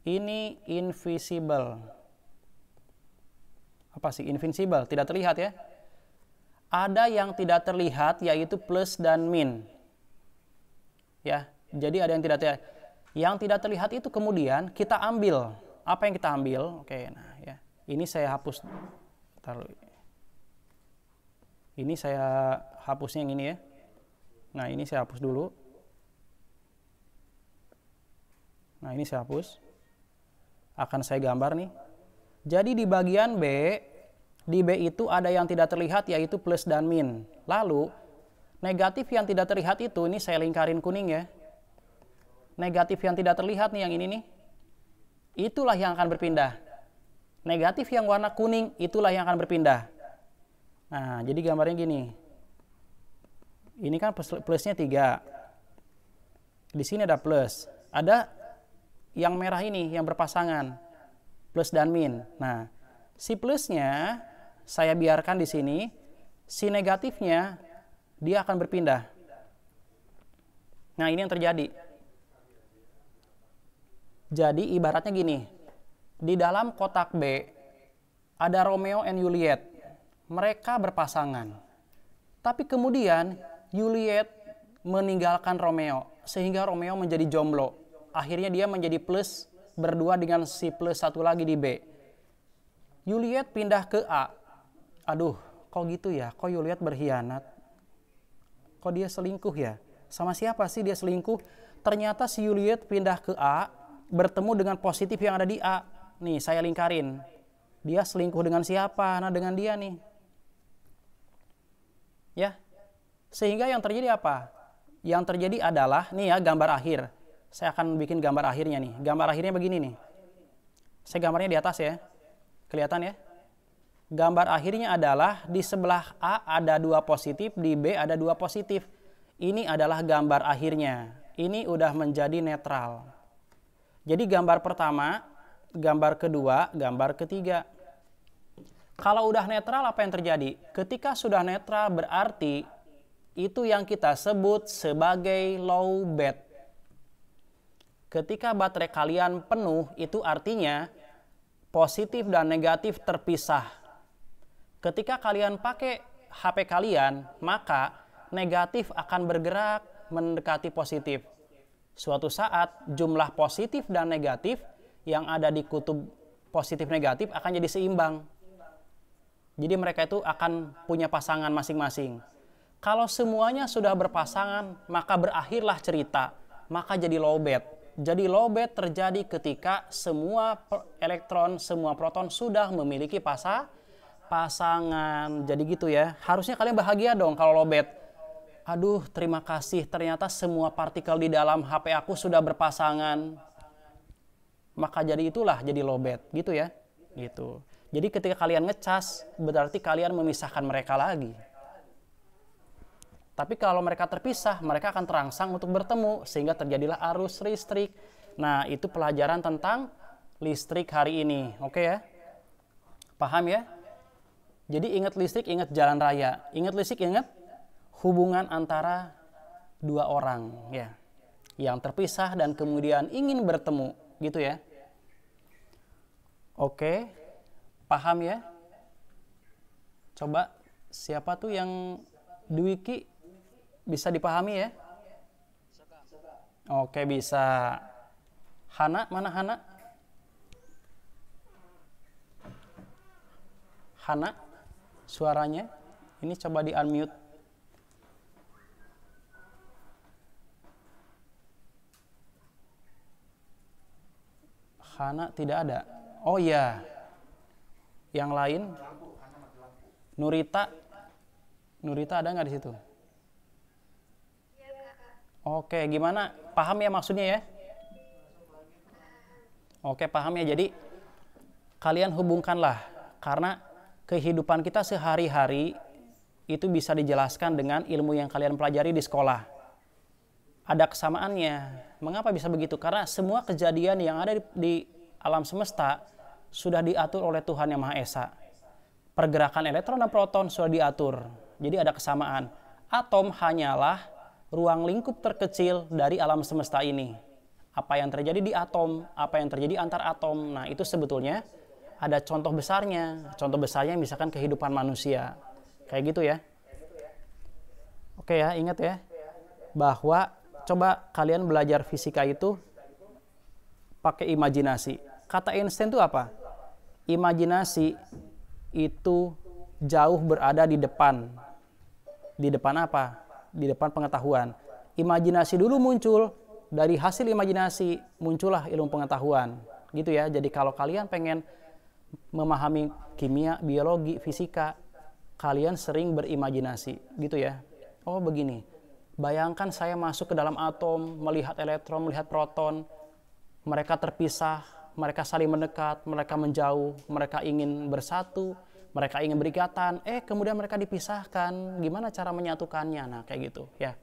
Ini invisible. apa sih? Invisible, tidak terlihat ya. Ada yang tidak terlihat yaitu plus dan min. Ya, jadi ada yang tidak terlihat. Yang tidak terlihat itu kemudian kita ambil. Apa yang kita ambil? Oke, nah ya. Ini saya hapus. Taruh. Ini saya hapusnya yang ini ya. Nah, ini saya hapus dulu. Nah, ini saya hapus. Akan saya gambar nih. Jadi di bagian B, di B itu ada yang tidak terlihat yaitu plus dan min. Lalu negatif yang tidak terlihat itu, ini saya lingkarin kuning ya. Negatif yang tidak terlihat nih yang ini nih. Itulah yang akan berpindah. Negatif yang warna kuning itulah yang akan berpindah. Nah, jadi gambarnya gini. Ini kan plusnya 3. Di sini ada plus. Ada yang merah ini yang berpasangan. Plus dan min. Nah, si plusnya saya biarkan di sini, si negatifnya dia akan berpindah. Nah, ini yang terjadi. Jadi ibaratnya gini, di dalam kotak B ada Romeo and Juliet. Mereka berpasangan. Tapi kemudian Juliet meninggalkan Romeo, sehingga Romeo menjadi jomblo. Akhirnya dia menjadi plus berdua dengan si plus satu lagi di B. Juliet pindah ke A. Aduh, kok gitu ya? Kok Juliet berkhianat? Kok dia selingkuh ya? Sama siapa sih dia selingkuh? Ternyata si Juliet pindah ke A, bertemu dengan positif yang ada di A. Nih, saya lingkarin. Dia selingkuh dengan siapa? Nah, dengan dia nih. Ya. Sehingga yang terjadi apa? Yang terjadi adalah, nih ya gambar akhir. Saya akan bikin gambar akhirnya nih. Gambar akhirnya begini nih. Saya gambarnya di atas ya. Kelihatan ya? Gambar akhirnya adalah di sebelah A ada 2 positif, di B ada 2 positif. Ini adalah gambar akhirnya. Ini udah menjadi netral. Jadi gambar pertama, gambar kedua, gambar ketiga. Kalau udah netral apa yang terjadi? Ketika sudah netral berarti itu yang kita sebut sebagai lowbat. Ketika baterai kalian penuh, itu artinya positif dan negatif terpisah. Ketika kalian pakai HP kalian, maka negatif akan bergerak mendekati positif. Suatu saat, jumlah positif dan negatif yang ada di kutub positif negatif akan jadi seimbang. Jadi mereka itu akan punya pasangan masing-masing. Kalau semuanya sudah berpasangan, maka berakhirlah cerita. Maka jadi lowbat. Jadi lowbat terjadi ketika semua elektron, semua proton sudah memiliki pasangan. Jadi gitu ya. Harusnya kalian bahagia dong kalau lowbat. Aduh, terima kasih. Ternyata semua partikel di dalam HP aku sudah berpasangan. Maka jadi itulah jadi lowbat. Gitu ya. Gitu. Jadi ketika kalian ngecas, berarti kalian memisahkan mereka lagi. Tapi kalau mereka terpisah, mereka akan terangsang untuk bertemu, sehingga terjadilah arus listrik. Nah, itu pelajaran tentang listrik hari ini. Oke ya? Paham ya? Jadi ingat listrik, ingat jalan raya. Ingat listrik, ingat hubungan antara 2 orang. Ya, yang terpisah dan kemudian ingin bertemu. Gitu ya? Oke, paham ya? Coba, siapa tuh yang Dwiki? Bisa dipahami ya? Oke, bisa. Hana, mana Hana? Hana, suaranya. Ini coba di-unmute. Hana tidak ada. Oh iya. Yang lain? Nurita. Nurita ada nggak di situ? Oke, gimana? Paham ya maksudnya ya? Oke, paham ya. Jadi, kalian hubungkanlah. Karena kehidupan kita sehari-hari itu bisa dijelaskan dengan ilmu yang kalian pelajari di sekolah. Ada kesamaannya. Mengapa bisa begitu? Karena semua kejadian yang ada di alam semesta sudah diatur oleh Tuhan Yang Maha Esa. Pergerakan elektron dan proton sudah diatur. Jadi ada kesamaan. Atom hanyalah ruang lingkup terkecil dari alam semesta ini. Apa yang terjadi di atom, apa yang terjadi antar atom, nah itu sebetulnya ada contoh besarnya. Contoh besarnya misalkan kehidupan manusia. Kayak gitu ya. Oke ya, ingat ya. Bahwa coba kalian belajar fisika itu pakai imajinasi. Kata Einstein itu apa? Imajinasi itu jauh berada di depan. Di depan apa? Di depan pengetahuan. Imajinasi dulu muncul, dari hasil imajinasi muncullah ilmu pengetahuan. Gitu ya. Jadi kalau kalian pengen memahami kimia, biologi, fisika, kalian sering berimajinasi. Gitu ya. Oh begini, bayangkan saya masuk ke dalam atom, melihat elektron, melihat proton, mereka terpisah, mereka saling mendekat, mereka menjauh, mereka ingin bersatu, mereka ingin berikatan, kemudian mereka dipisahkan, gimana cara menyatukannya? Nah kayak gitu ya.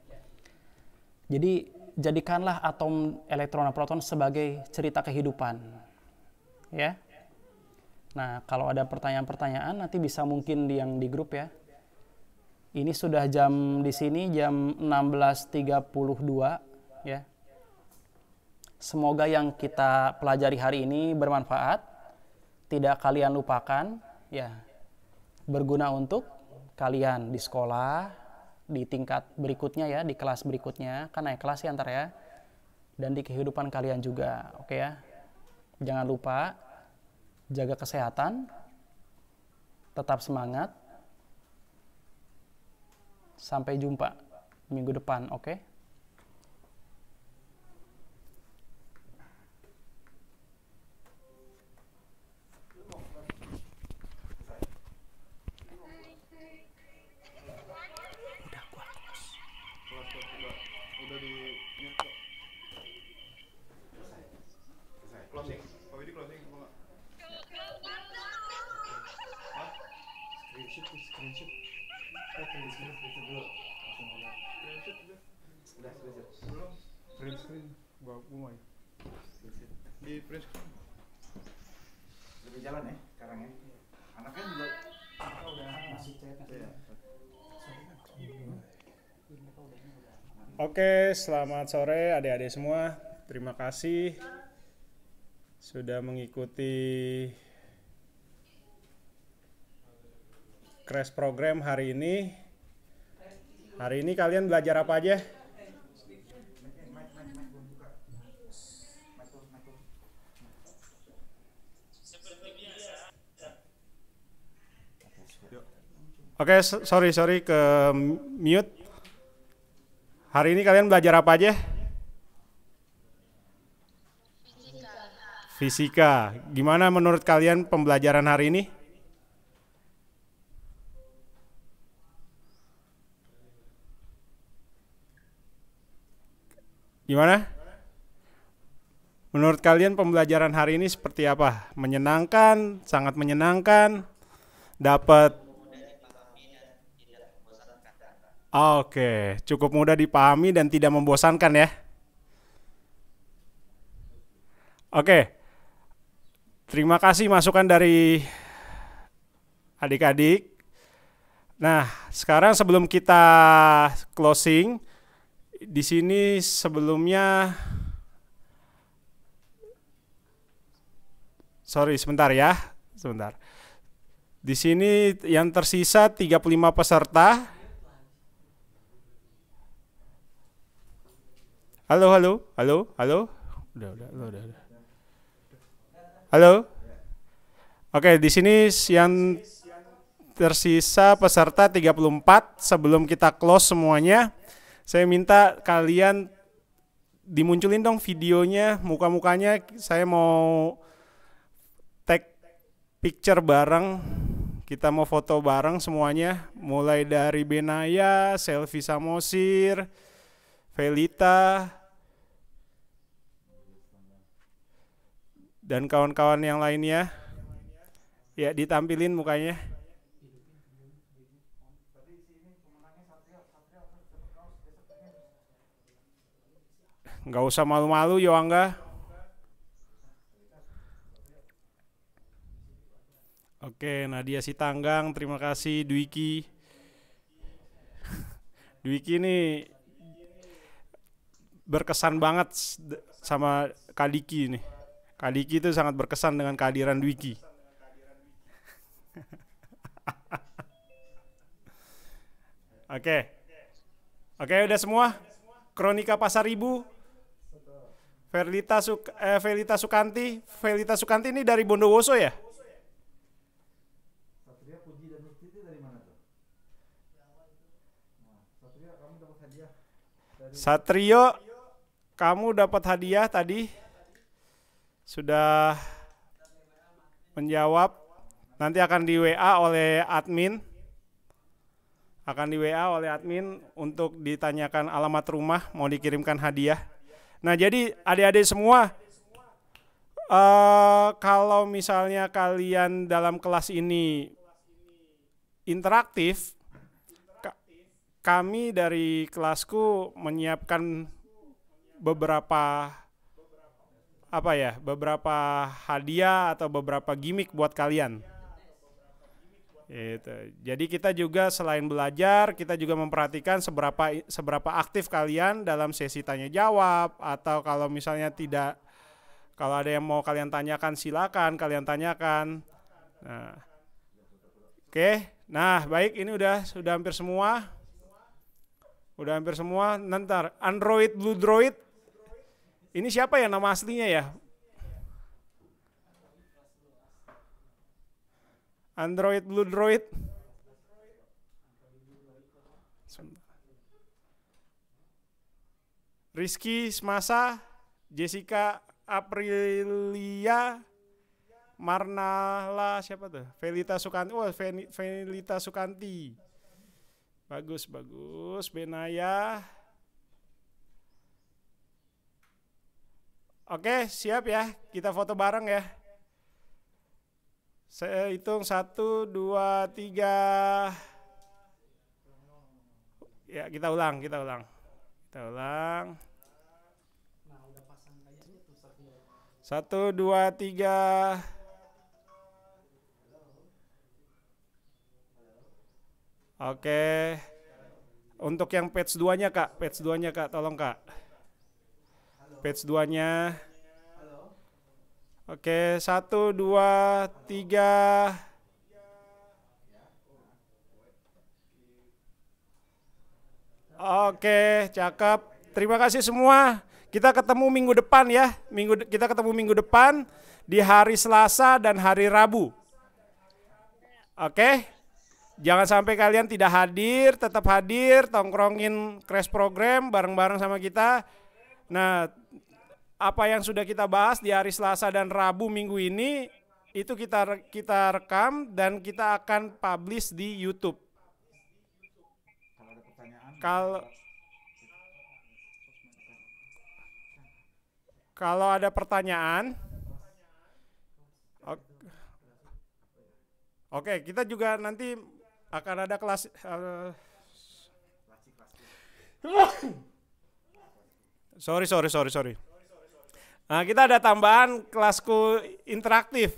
Jadi jadikanlah atom, elektron, dan proton sebagai cerita kehidupan. Ya. Nah kalau ada pertanyaan-pertanyaan nanti bisa mungkin yang di grup ya. Ini sudah jam di sini jam 16.32 ya. Semoga yang kita pelajari hari ini bermanfaat, tidak kalian lupakan ya. Berguna untuk kalian di sekolah, di tingkat berikutnya ya, di kelas berikutnya, kan naik kelas ya ntar ya. Dan di kehidupan kalian juga, oke ya. Jangan lupa jaga kesehatan, tetap semangat. Sampai jumpa minggu depan, oke? Di print screen lebih jalan ya sekarang ya, anaknya juga udah masih chat. Oke, selamat sore adik-adik semua. Terima kasih sudah mengikuti crash program hari ini. Hari ini kalian belajar apa aja? Oke, sorry ke mute. Hari ini kalian belajar apa aja? Fisika. Gimana menurut kalian pembelajaran hari ini? Gimana? Menurut kalian pembelajaran hari ini seperti apa? Menyenangkan, sangat menyenangkan, dapat. Oke, cukup mudah dipahami dan tidak membosankan ya. Oke, terima kasih masukan dari adik-adik. Nah, sekarang sebelum kita closing, di sini sebelumnya, sebentar ya, sebentar. Di sini yang tersisa 35 peserta. Halo. Udah. Halo. Oke, di sini yang tersisa peserta 34. Sebelum kita close semuanya, saya minta kalian dimunculin dong videonya, muka-mukanya. Saya mau tag picture bareng. Kita mau foto bareng semuanya, mulai dari Benaya, Selvi Samosir, Velita, dan kawan-kawan yang lainnya. Ya, ditampilin mukanya. Nggak usah malu-malu, Yoangga. Oke, Nadia Sitanggang, terima kasih. Dwiki ini berkesan banget sama Kak Diki nih. Kak Diki itu sangat berkesan dengan kehadiran Dwiki. Oke. Oke, udah semua? Kronika Pasar Ibu. Velita Sukanti. Velita Sukanti ini dari Bondowoso ya? Satria Puji dan Lutfi itu dari mana tuh? Nah, Satria kamu dapat hadiah dari Satrio, kamu dapat hadiah tadi. Sudah menjawab. Nanti akan di WA oleh admin. Akan di WA oleh admin untuk ditanyakan alamat rumah, mau dikirimkan hadiah. Nah, jadi adik-adik semua, kalau misalnya kalian dalam kelas ini interaktif, kami dari kelasku menyiapkan beberapa beberapa hadiah atau beberapa gimmick buat kalian. Gitu. Jadi kita juga selain belajar, kita juga memperhatikan seberapa aktif kalian dalam sesi tanya jawab, atau kalau misalnya tidak, kalau ada yang mau kalian tanyakan silakan kalian tanyakan. Nah, oke. Nah, baik, ini sudah hampir semua. Udah hampir semua. Nanti Android Blue Droid. Ini siapa ya nama aslinya ya? Android Blue Droid. Rizky Smasa, Jessica Aprilia, Marnala, siapa tuh? Velita Sukanti. Oh, Velita Sukanti. Bagus, bagus. Benaya. Oke, siap ya. Kita foto bareng ya. Saya hitung 1, 2, 3. Ya, kita ulang. 1, 2, 3. Oke. Untuk yang page 2-nya, Kak. Tolong, Kak. Page 2-nya. Oke, 1, 2, 3. Oke, cakep. Terima kasih semua. Kita ketemu minggu depan ya. Kita ketemu minggu depan di hari Selasa dan hari Rabu. Oke. Jangan sampai kalian tidak hadir, tetap hadir, tongkrongin Crash Program bareng-bareng sama kita. Nah, apa yang sudah kita bahas di hari Selasa dan Rabu minggu ini itu kita rekam dan kita akan publish di YouTube. Kalau ada pertanyaan, oke, kita juga nanti akan ada kelas. Sorry. Nah, kita ada tambahan kelasku interaktif.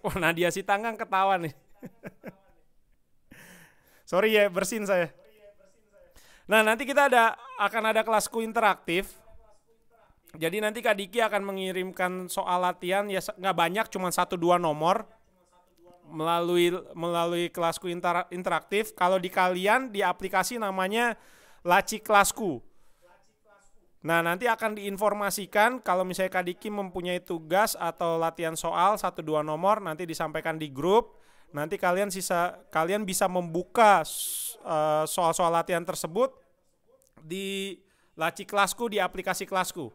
Wah, Nadia Sitanggang ketawa nih. Sorry ya, bersin saya. Nah, nanti kita akan ada kelasku interaktif. Jadi nanti Kak Diki akan mengirimkan soal latihan, ya nggak banyak, cuma 1-2 nomor melalui kelasku interaktif. Kalau di kalian di aplikasi namanya Laci Kelasku. Nah, nanti akan diinformasikan kalau misalnya Kak Diki mempunyai tugas atau latihan soal 1-2 nomor, nanti disampaikan di grup. Nanti kalian bisa membuka soal-soal latihan tersebut di Laci Kelasku, di aplikasi Kelasku.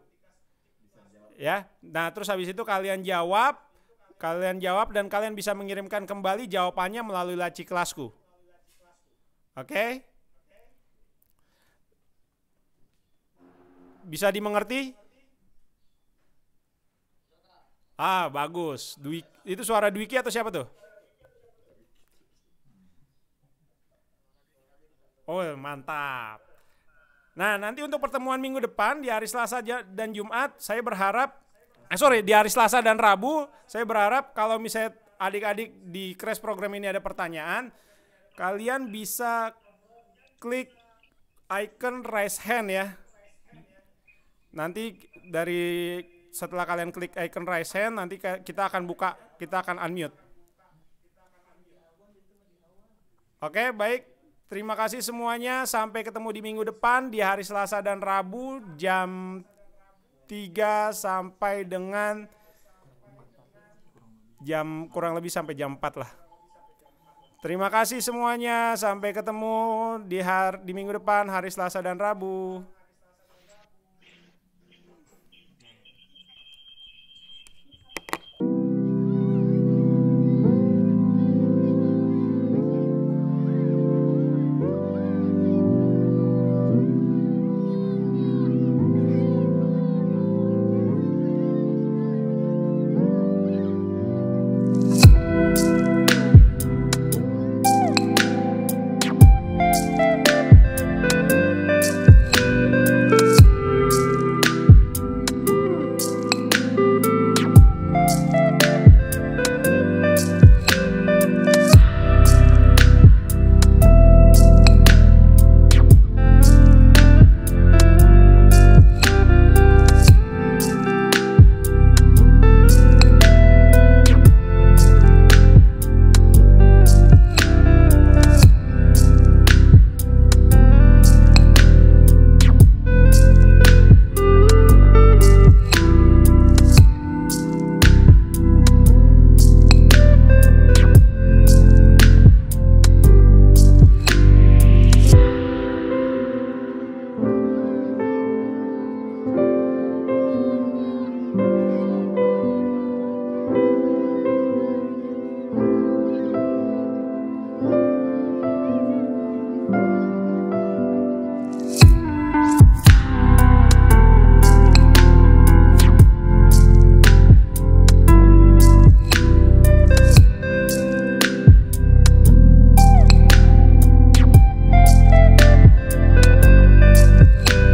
Ya. Nah, terus habis itu kalian jawab dan kalian bisa mengirimkan kembali jawabannya melalui Laci Kelasku. Oke? Bisa dimengerti? Ah, bagus. Itu suara Dwiki atau siapa tuh? Oh, mantap. Nah, nanti untuk pertemuan minggu depan di hari Selasa dan Jumat, saya berharap, di hari Selasa dan Rabu, saya berharap kalau misalnya adik-adik di Crash Program ini ada pertanyaan, kalian bisa klik icon raise hand ya. Nanti setelah kalian klik icon raise hand, nanti kita akan unmute. Oke, baik. Terima kasih semuanya. Sampai ketemu di minggu depan di hari Selasa dan Rabu jam 3 sampai dengan jam kurang lebih sampai jam 4 lah. Terima kasih semuanya. Sampai ketemu di minggu depan hari Selasa dan Rabu.